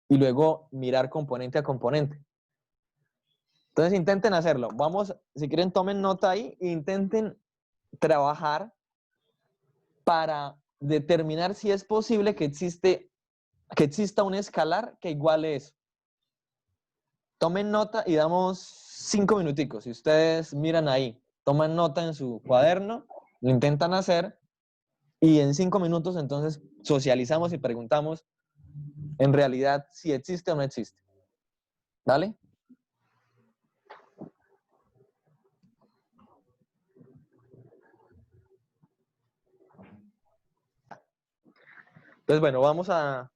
y luego mirar componente a componente. Entonces intenten hacerlo. Vamos, si quieren tomen nota ahí e intenten trabajar para determinar si es posible que exista un escalar que iguale eso. Tomen nota y damos 5 minuticos. Si ustedes miran ahí, toman nota en su cuaderno, lo intentan hacer y en 5 minutos entonces socializamos y preguntamos en realidad si existe o no existe. ¿Vale? Entonces, bueno, vamos a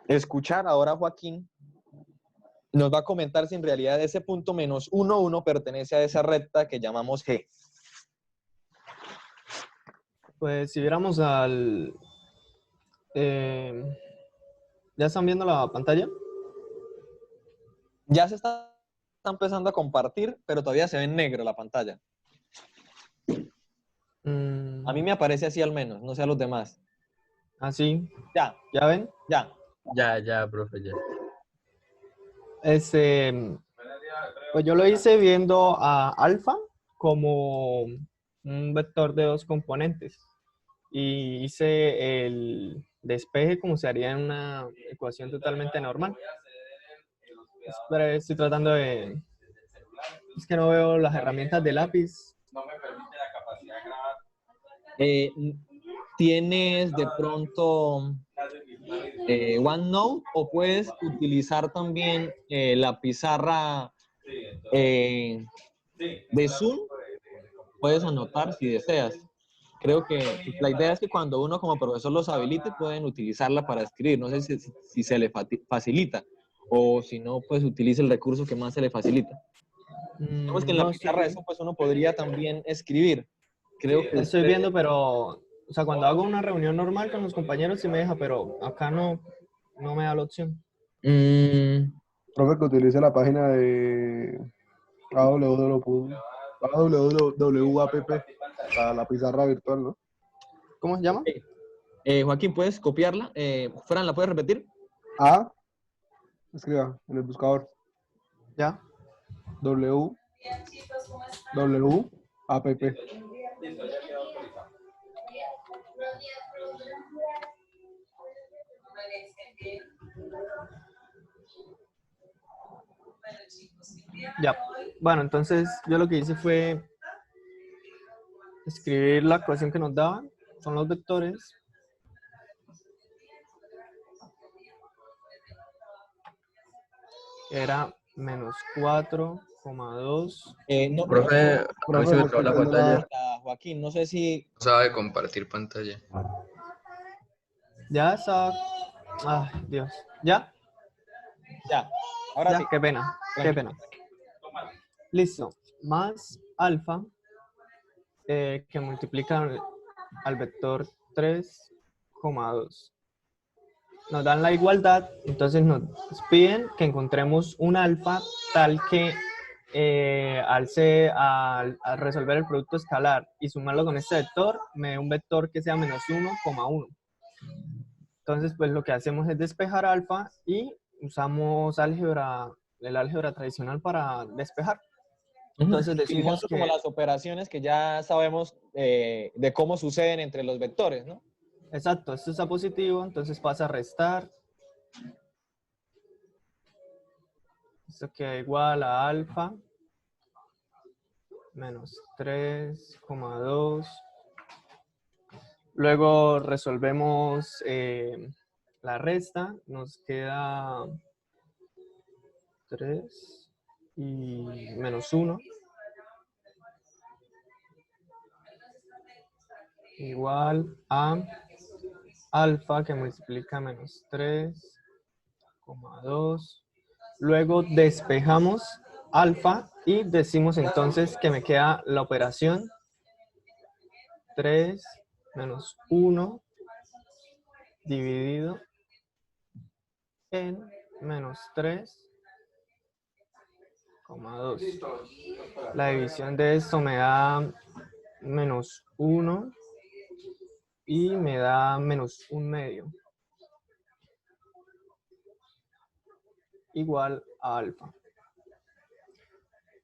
escuchar ahora a Joaquín. Nos va a comentar si en realidad ese punto menos 1, 1 pertenece a esa recta que llamamos G. Pues si viéramos al... ¿ya están viendo la pantalla? Ya se está empezando a compartir, pero todavía se ve en negro la pantalla. A mí me aparece así al menos, no sé a los demás. Así. Ya, ¿Ya ven? ya. Ya, profe, ya. Pues yo lo hice viendo a alfa como un vector de 2 componentes. Y hice el despeje como se haría en una ecuación totalmente normal. Espera, estoy tratando de... Es que no veo las herramientas de lápiz. Tienes de pronto OneNote o puedes utilizar también la pizarra de Zoom. Puedes anotar si deseas. Creo que la idea es que cuando uno como profesor los habilite, pueden utilizarla para escribir. No sé si se le facilita o si no, pues utilice el recurso que más se le facilita. Digamos que en la No, pizarra de Zoom, pues uno podría también escribir. Creo que estoy viendo, pero... O sea, cuando hago una reunión normal con los compañeros sí me deja, pero acá no me da la opción. Profe, que utilice la página de AWWAPP, la pizarra virtual, ¿no? ¿Cómo se llama? Joaquín, ¿puedes copiarla? Fran, ¿la puedes repetir? Escriba en el buscador. Ya. WWAPP. Ya. Bueno, entonces yo lo que hice fue escribir la ecuación que nos daban. Son los vectores. Era menos 4,2. No, Profe, a mí se me trabó la pantalla. Joaquín, no sé si... No sabe compartir pantalla. Ya está. Ay, Dios. ¿Ya? Ya, ahora Ya, sí. qué pena. Qué pena. Listo. Más alfa que multiplica al vector 3,2. Nos dan la igualdad, entonces nos piden que encontremos un alfa tal que al resolver el producto escalar y sumarlo con este vector, me dé un vector que sea menos 1,1. Entonces, pues lo que hacemos es despejar alfa y usamos el álgebra tradicional para despejar. Entonces decimos Utilizando como las operaciones que ya sabemos de cómo suceden entre los vectores, ¿no? exacto, esto está positivo, entonces pasa a restar. Esto queda igual a alfa menos 3,2. Luego resolvemos la resta, nos queda 3 y menos 1. Igual a alfa que multiplica menos 3,2. Luego despejamos alfa y decimos entonces que me queda la operación 3 menos 1 dividido en menos 3,2. La división de esto me da menos 1 y me da menos 1/2 igual a alfa.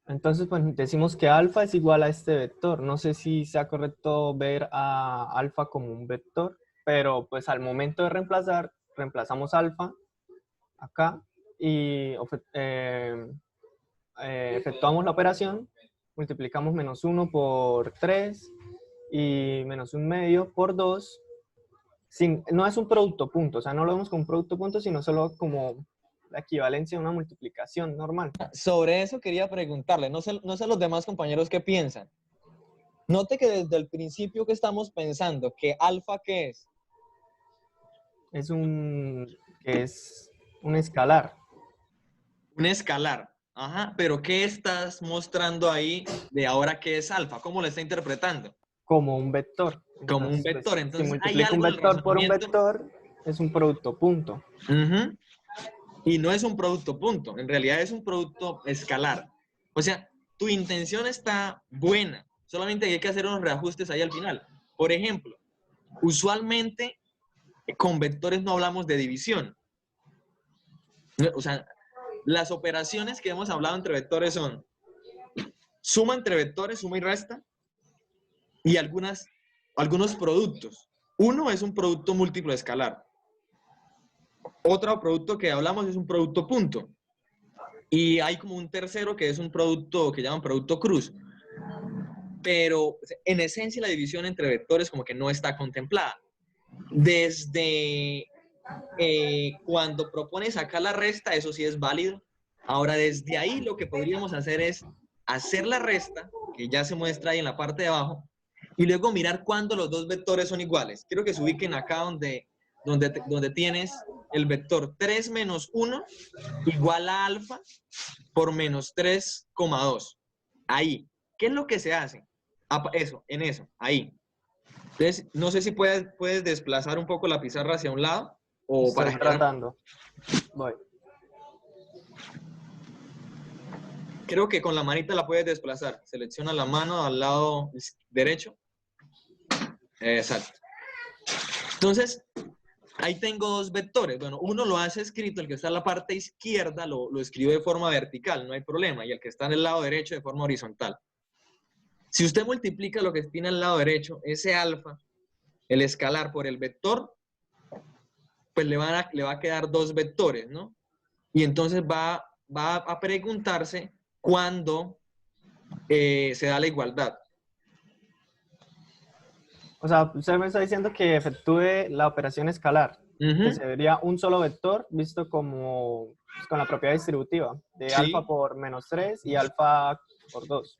Entonces, pues decimos que alfa es igual a este vector. No sé si sea correcto ver a alfa como un vector, pero pues al momento de reemplazar, reemplazamos alfa acá y efectuamos la operación, multiplicamos menos 1 por 3 y menos 1/2 por 2. No es un producto punto, o sea, no lo vemos como un producto punto, sino solo como la equivalencia de una multiplicación normal. Sobre eso quería preguntarle, no sé los demás compañeros qué piensan. Note que desde el principio que estamos pensando que alfa, ¿qué es? Es un escalar. Un escalar. Ajá, pero ¿qué estás mostrando ahí de ahora qué es alfa? ¿Cómo lo está interpretando? Como un vector. Como un Entonces, vector. pues, Entonces, si hay multiplico un algo del vector por un razonamiento. vector, es un producto punto. Ujú. Y no es un producto punto, en realidad es un producto escalar. O sea, tu intención está buena, solamente hay que hacer unos reajustes ahí al final. Por ejemplo, usualmente con vectores no hablamos de división. O sea, las operaciones que hemos hablado entre vectores son suma entre vectores, suma y resta, y algunos productos. Uno es un producto múltiplo escalar. Otro producto que hablamos es un producto punto. Y hay como un tercero que es un producto que llaman producto cruz. Pero en esencia la división entre vectores como que no está contemplada. Desde cuando propones acá la resta, eso sí es válido. Ahora, desde ahí lo que podríamos hacer es hacer la resta, que ya se muestra ahí en la parte de abajo, y luego mirar cuándo los dos vectores son iguales. Quiero que se ubiquen acá donde tienes el vector 3 menos 1 igual a alfa por menos 3,2. Ahí. ¿Qué es lo que se hace? En eso, ahí. Entonces, no sé si puedes desplazar un poco la pizarra hacia un lado o Estoy para tratando. Voy. Creo que con la manita la puedes desplazar. Selecciona la mano al lado derecho. Exacto. Entonces, ahí tengo dos vectores. Bueno, uno lo hace escrito, el que está en la parte izquierda lo escribo de forma vertical, no hay problema. Y el que está en el lado derecho de forma horizontal. Si usted multiplica lo que tiene al lado derecho, ese alfa, el escalar por el vector, pues le va a quedar dos vectores, ¿no? Y entonces va a preguntarse cuándo se da la igualdad. O sea, usted me está diciendo que efectúe la operación escalar, que se vería un solo vector visto como pues, con la propiedad distributiva de alfa por menos 3 y alfa por 2.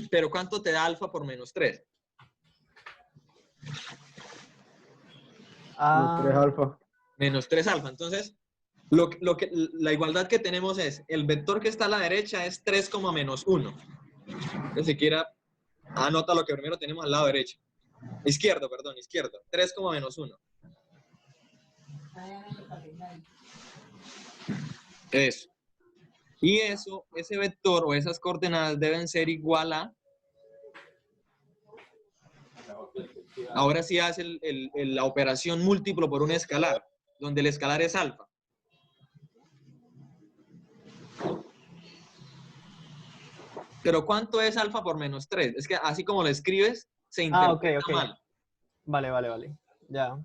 Pero ¿cuánto te da alfa por menos 3? Menos 3 alfa. Menos 3 alfa. Entonces, la igualdad que tenemos es, el vector que está a la derecha es 3, menos 1. Entonces, si quiera, anota lo que primero tenemos al lado derecho. Izquierdo. 3, menos 1. Eso. Y ese vector o esas coordenadas deben ser igual a... Ahora sí hace la operación múltiplo por un escalar, donde el escalar es alfa. Pero ¿cuánto es alfa por menos 3? Es que así como lo escribes, se interpreta mal. Vale. Ya.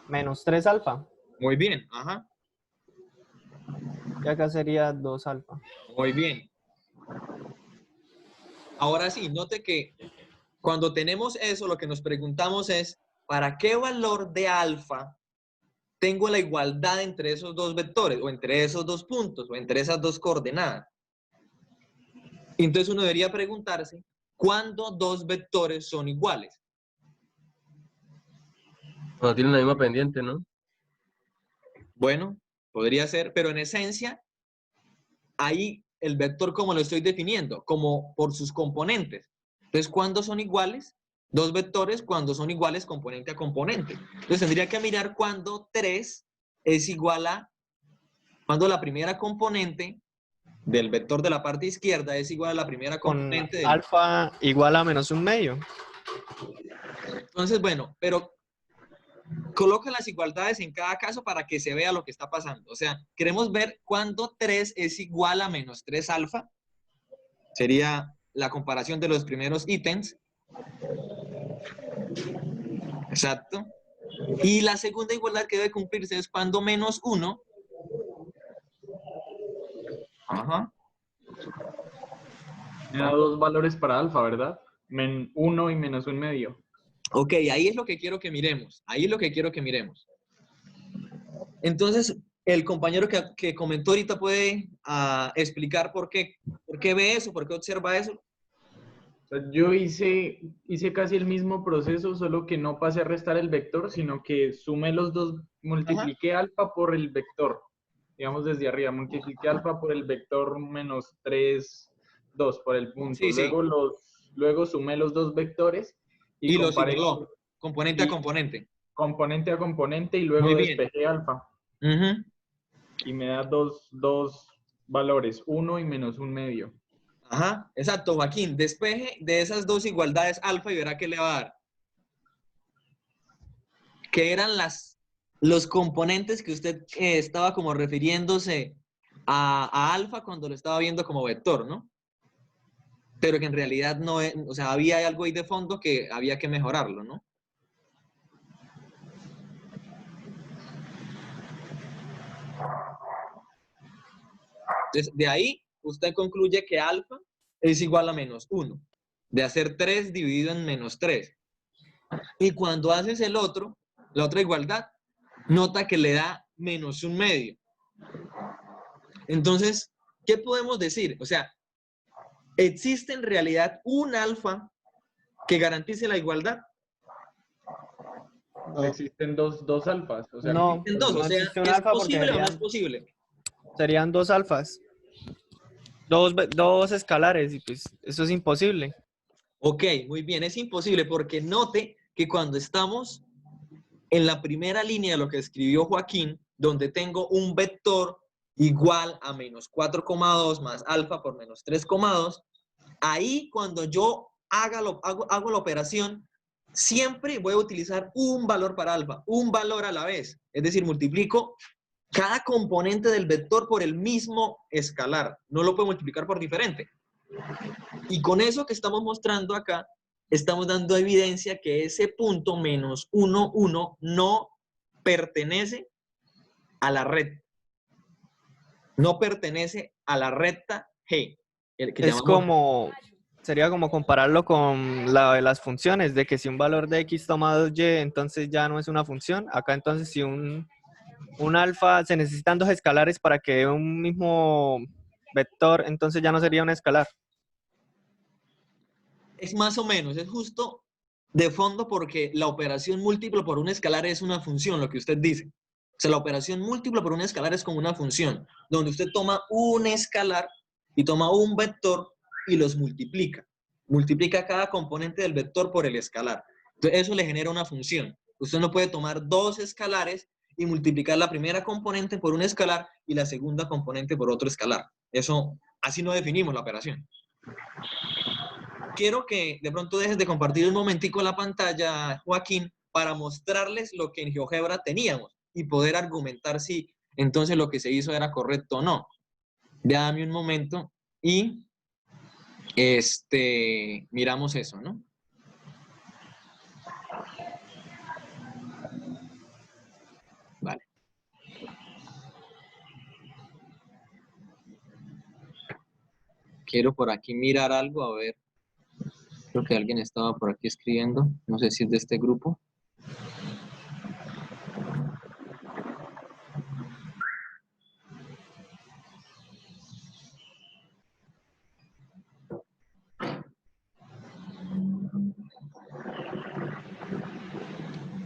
Menos 3 alfa. Muy bien, ajá. Y acá sería 2 alfa. Muy bien. Ahora sí, note que cuando tenemos eso, lo que nos preguntamos es, ¿para qué valor de alfa tengo la igualdad entre esos dos vectores, o entre esos dos puntos, o entre esas dos coordenadas? Entonces uno debería preguntarse, ¿cuándo dos vectores son iguales? Cuando tienen la misma pendiente, ¿no? Bueno, podría ser, pero en esencia, ahí el vector, ¿cómo lo estoy definiendo? Como por sus componentes. Entonces, ¿cuándo son iguales? Dos vectores cuando son iguales componente a componente. Entonces, tendría que mirar cuándo 3 es igual a, cuando la primera componente del vector de la parte izquierda es igual a la primera Con componente del... alfa igual a -1/2. Entonces, bueno, pero coloca las igualdades en cada caso para que se vea lo que está pasando. O sea, queremos ver cuándo 3 es igual a -3 alfa. Sería la comparación de los primeros ítems. Exacto. Y la segunda igualdad que debe cumplirse es cuando -1. Ajá. Me da dos valores para alfa, ¿verdad? 1 y -1/2. Ok, ahí es lo que quiero que miremos. Ahí es lo que quiero que miremos. Entonces, el compañero que comentó ahorita puede explicar por qué ve eso, por qué observa eso. O sea, yo hice casi el mismo proceso, solo que no pasé a restar el vector, sino que sumé los dos, multipliqué alfa por el vector. Digamos desde arriba, multipliqué alfa por el vector -3, 2 por el punto. Sí, sí. Luego sumé los dos vectores y Y los comparé igualó, componente a componente. componente a componente y luego Muy bien. despejé alfa. Ujú. Y me da dos valores, 1 y -1/2. Ajá, exacto, Joaquín. Despeje de esas dos igualdades alfa y verá qué le va a dar. Que eran los componentes que usted estaba como refiriéndose a alfa cuando lo estaba viendo como vector, ¿no? Pero que en realidad no es, o sea, había algo ahí de fondo que había que mejorarlo, ¿no? Entonces, de ahí usted concluye que alfa es igual a -1, de hacer 3 dividido en -3. Y cuando haces la otra igualdad, nota que le da -1/2. Entonces, ¿qué podemos decir? O sea, ¿existe en realidad un alfa que garantice la igualdad? No. Existen dos alfas. O sea, No, Existen dos, no o sea, existe un ¿es alfa porque posible o no es posible? serían dos alfas. Dos escalares y pues eso es imposible. Ok, muy bien, es imposible porque note que cuando estamos en la primera línea de lo que escribió Joaquín, donde tengo un vector igual a -4,2 más alfa por -3,2, ahí cuando yo hago la operación, siempre voy a utilizar un valor para alfa, un valor a la vez. Es decir, multiplico cada componente del vector por el mismo escalar. No lo puedo multiplicar por diferente. Y con eso que estamos mostrando acá, estamos dando evidencia que ese punto -1, 1 no pertenece a la recta. No pertenece a la recta G. Que Es llamamos... sería como compararlo con la de las funciones, de que si un valor de x toma 2y, entonces ya no es una función. Acá entonces si un alfa, se necesitan dos escalares para que dé un mismo vector, entonces ya no sería un escalar. Es más o menos, es justo de fondo porque la operación múltiplo por un escalar es una función, lo que usted dice. O sea, la operación múltiplo por un escalar es como una función, donde usted toma un escalar y toma un vector y los multiplica. Multiplica cada componente del vector por el escalar. Entonces, eso le genera una función. Usted no puede tomar dos escalares y multiplicar la primera componente por un escalar y la segunda componente por otro escalar. Eso, así no definimos la operación. Quiero que de pronto dejes de compartir un momentico la pantalla, Joaquín, para mostrarles lo que en GeoGebra teníamos y poder argumentar si entonces lo que se hizo era correcto o no. Dame un momento y miramos eso, ¿no? Vale. Quiero por aquí mirar algo, a ver. Creo que alguien estaba por aquí escribiendo. No sé si es de este grupo.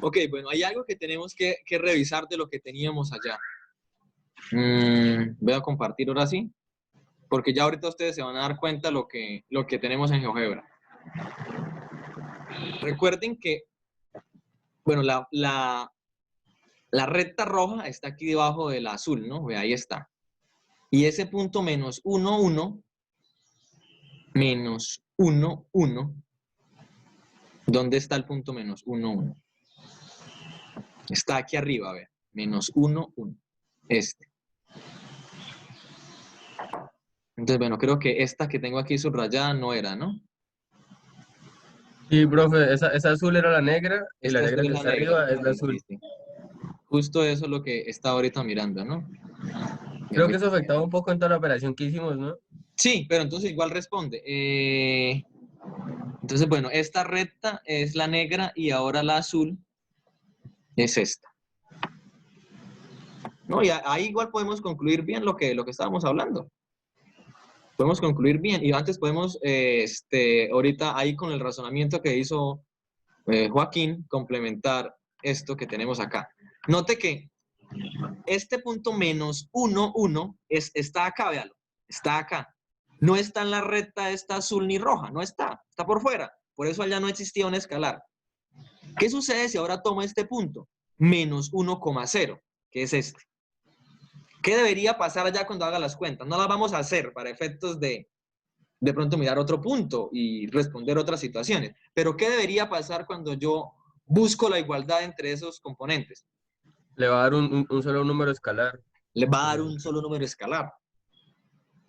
Ok, bueno, hay algo que tenemos que revisar de lo que teníamos allá. Voy a compartir ahora sí, porque ya ahorita ustedes se van a dar cuenta lo que tenemos en GeoGebra. Recuerden que, bueno, la recta roja está aquí debajo de la azul, ¿no? Ve, ahí está. Y ese punto menos 1, 1, menos 1, 1. ¿Dónde está el punto menos 1, 1? Está aquí arriba, a ver. Menos 1, 1. Este. Entonces, bueno, creo que esta que tengo aquí subrayada no era, ¿no? Sí, profe, esa azul era la negra y la Esta negra azul que es la está negra. arriba es la Sí, azul. sí, sí. Justo eso es lo que estaba ahorita mirando, ¿no? Creo que eso afectaba un poco en toda la operación que hicimos, ¿no? Sí, pero entonces igual responde. Entonces, bueno, esta recta es la negra y ahora la azul es esta. No, y ahí igual podemos concluir bien lo que estábamos hablando. Podemos concluir bien. Y antes podemos, ahorita ahí con el razonamiento que hizo Joaquín, complementar esto que tenemos acá. Note que este punto menos 1, 1 está acá, véalo. Está acá. No está en la recta esta azul ni roja, no está. Está por fuera. Por eso allá no existía un escalar. ¿Qué sucede si ahora tomo este punto? Menos 1,0, que es este. ¿Qué debería pasar allá cuando haga las cuentas? No las vamos a hacer para efectos de pronto mirar otro punto y responder otras situaciones. Pero ¿qué debería pasar cuando yo busco la igualdad entre esos componentes? Le va a dar un solo número escalar. Le va a dar un solo número escalar.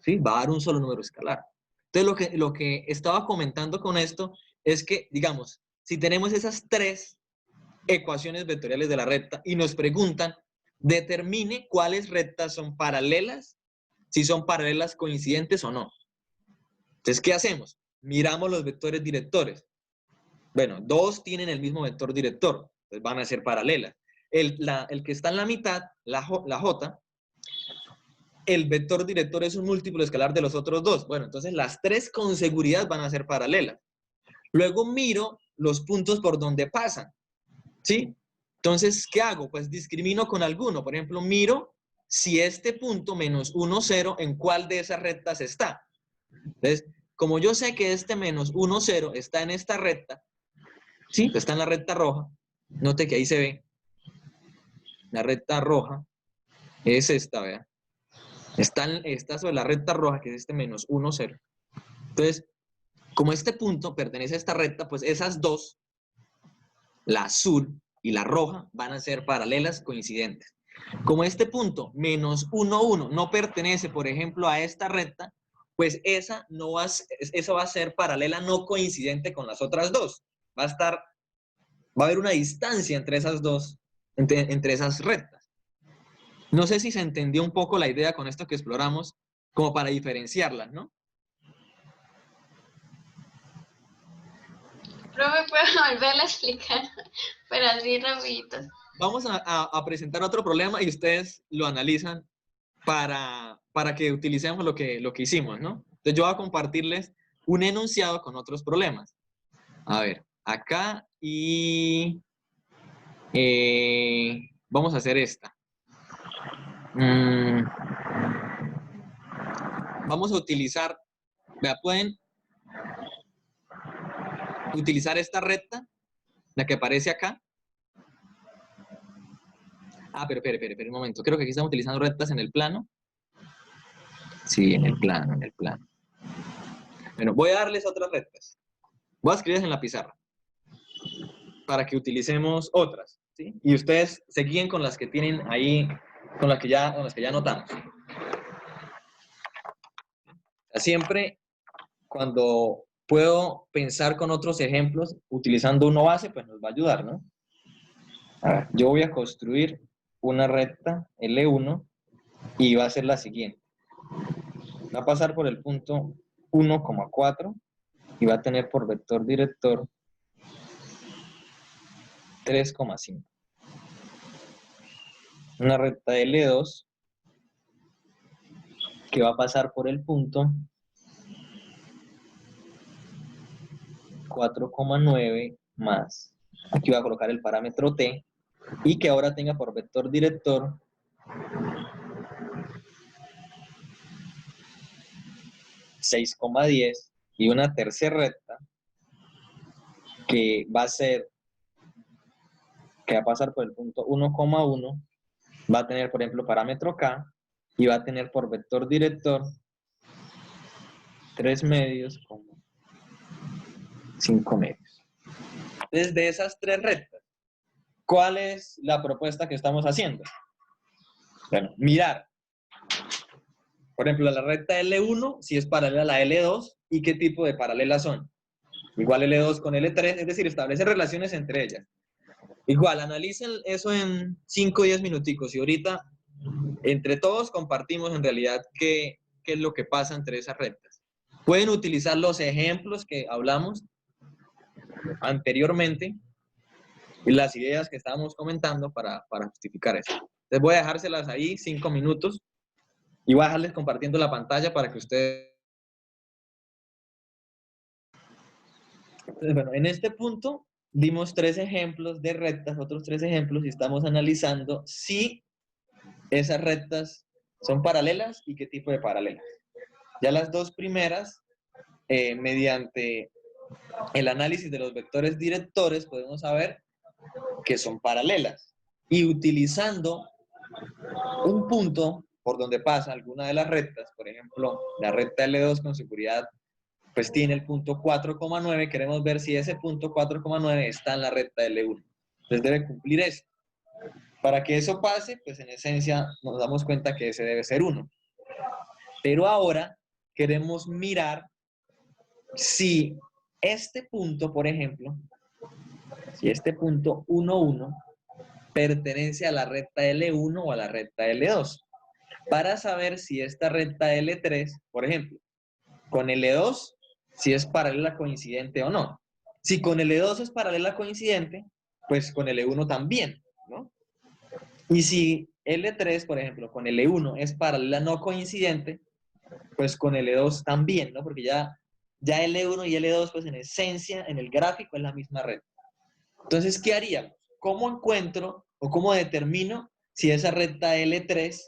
¿Sí? Va a dar un solo número escalar. Entonces, lo que estaba comentando con esto es que, digamos, si tenemos esas tres ecuaciones vectoriales de la recta y nos preguntan, determine cuáles rectas son paralelas, si son paralelas coincidentes o no. Entonces, ¿qué hacemos? Miramos los vectores directores. Bueno, dos tienen el mismo vector director, pues van a ser paralelas. El que está en la mitad, la J, el vector director es un múltiplo escalar de los otros dos. Bueno, entonces las tres con seguridad van a ser paralelas. Luego miro los puntos por donde pasan, ¿sí? Entonces, ¿qué hago? Pues discrimino con alguno. Por ejemplo, miro si este punto menos 1, 0, ¿en cuál de esas rectas está? Entonces, como yo sé que este menos 1, 0 está en esta recta, ¿sí? Está en la recta roja. Note que ahí se ve. La recta roja es esta, ¿vea? Está sobre la recta roja, que es este menos 1, 0. Entonces, como este punto pertenece a esta recta, pues esas dos, la azul y la roja, van a ser paralelas coincidentes. Como este punto, menos 1, 1, no pertenece, por ejemplo, a esta recta, pues esa va a ser paralela no coincidente con las otras dos. Va a haber una distancia entre esas dos, entre esas rectas. No sé si se entendió un poco la idea con esto que exploramos, como para diferenciarlas, ¿no? Profe, ¿puedo volverla a explicar? Pero así rapidito. Vamos a presentar otro problema y ustedes lo analizan para que utilicemos lo que hicimos, ¿no? Entonces yo voy a compartirles un enunciado con otros problemas. A ver, acá y vamos a hacer esta. Vamos a utilizar, pueden utilizar esta recta, la que aparece acá. Ah, pero espere un momento. Creo que aquí estamos utilizando rectas en el plano. Sí, en el plano. Bueno, voy a darles otras rectas. Voy a escribirlas en la pizarra para que utilicemos otras, ¿sí? Y ustedes se guíen con las que tienen ahí, con las que ya anotamos. Siempre cuando puedo pensar con otros ejemplos, utilizando uno base, pues nos va a ayudar, ¿no? A ver, yo voy a construir una recta L1 y va a ser la siguiente. Va a pasar por el punto 1,4 y va a tener por vector director 3,5. Una recta L2 que va a pasar por el punto 4,9 más. Aquí voy a colocar el parámetro t y que ahora tenga por vector director 6,10 y una tercera recta que va a pasar por el punto 1,1, va a tener, por ejemplo, parámetro k y va a tener por vector director 3 medios como 5 medios. Desde esas tres rectas, ¿cuál es la propuesta que estamos haciendo? Bueno, mirar, por ejemplo, la recta L1, si es paralela a la L2, y qué tipo de paralelas son. Igual L2 con L3, es decir, establecen relaciones entre ellas. Igual, analicen eso en 5 o 10 minuticos, y ahorita, entre todos, compartimos en realidad qué es lo que pasa entre esas rectas. Pueden utilizar los ejemplos que hablamos anteriormente, y las ideas que estábamos comentando para justificar eso. Entonces voy a dejárselas ahí 5 minutos y voy a dejarles compartiendo la pantalla para que ustedes... Entonces, bueno, en este punto dimos 3 ejemplos de rectas, otros 3 ejemplos, y estamos analizando si esas rectas son paralelas y qué tipo de paralelas. Ya las dos primeras, mediante el análisis de los vectores directores, podemos saber que son paralelas. Y utilizando un punto por donde pasa alguna de las rectas, por ejemplo, la recta L2 con seguridad, pues tiene el punto 4,9, queremos ver si ese punto 4,9 está en la recta L1. Entonces debe cumplir esto. Para que eso pase, pues en esencia nos damos cuenta que ese debe ser 1. Pero ahora queremos mirar si este punto, por ejemplo, si este punto 1,1 pertenece a la recta L1 o a la recta L2. Para saber si esta recta L3, por ejemplo, con L2, si es paralela coincidente o no. Si con L2 es paralela coincidente, pues con L1 también, ¿no? Y si L3, por ejemplo, con L1 es paralela no coincidente, pues con L2 también, ¿no? Porque ya L1 y L2, pues en esencia, en el gráfico es la misma recta. Entonces, ¿qué haríamos? ¿Cómo encuentro o cómo determino si esa recta L3,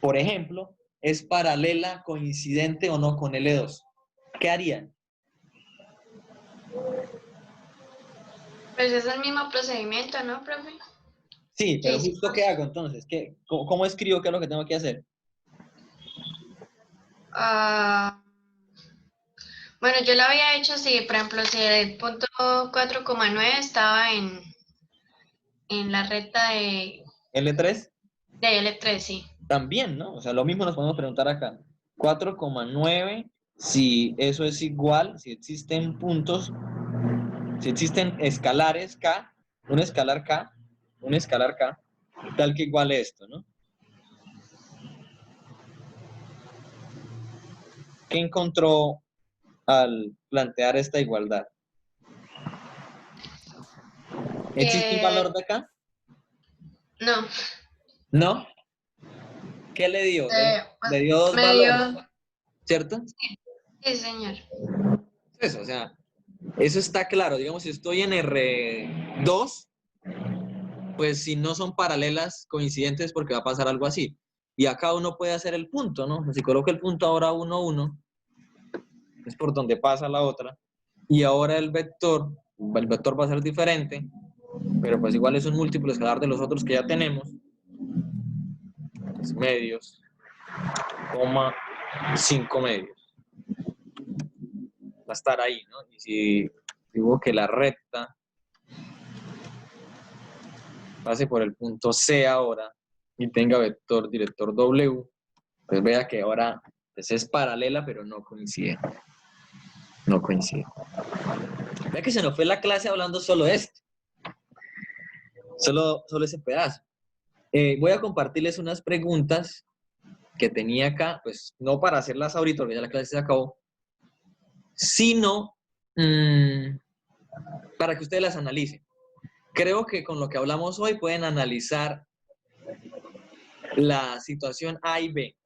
por ejemplo, es paralela, coincidente o no con L2? ¿Qué harían? Pues es el mismo procedimiento, ¿no, profe? Sí, pero Sí, justo ¿qué hago entonces? ¿Cómo escribo qué es lo que tengo que hacer? Bueno, yo lo había hecho si, por ejemplo, si el punto 4,9 estaba en la recta de ¿L3? L3, sí. También, ¿no? O sea, lo mismo nos podemos preguntar acá. 4,9, si eso es igual, si existen puntos, si existen escalares K, un escalar K, tal que iguale esto, ¿no? ¿Qué encontró al plantear esta igualdad? ¿Existe un valor de acá? No. ¿No? ¿Qué le dio? Le dio dos Me valores, dio... ¿cierto? Sí, señor. Eso, o sea, eso está claro. Digamos, si estoy en R2, pues si no son paralelas coincidentes porque va a pasar algo así. Y acá uno puede hacer el punto, ¿no? Si coloco el punto ahora 1, 1, es por donde pasa la otra. Y ahora el vector va a ser diferente, pero pues igual es un múltiplo escalar de los otros que ya tenemos. Es medios, 5 medios. Va a estar ahí, ¿no? Y si digo que la recta pase por el punto C ahora y tenga vector director W, pues vea que ahora pues es paralela, pero no coincide. No coincide. Vea que se nos fue la clase hablando solo de esto. Solo ese pedazo. Voy a compartirles unas preguntas que tenía acá, pues no para hacerlas ahorita, porque ya la clase se acabó, sino para que ustedes las analicen. Creo que con lo que hablamos hoy pueden analizar la situación A y B.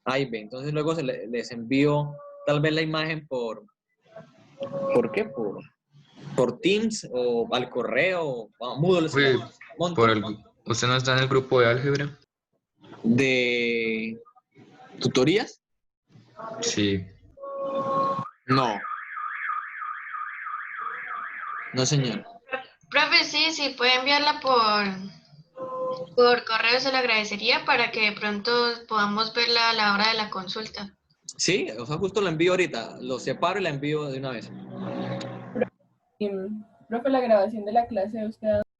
A y B. Entonces luego les envío tal vez la imagen ¿por qué? Por Teams o al correo, o Moodle. Uy, ¿usted no está en el grupo de álgebra? ¿De tutorías? Sí. No. No, señor. Profe, sí, puede enviarla por correo, se lo agradecería para que de pronto podamos verla a la hora de la consulta. Sí, o sea, justo la envío ahorita. Lo separo y la envío de una vez. Profe, la grabación de la clase de usted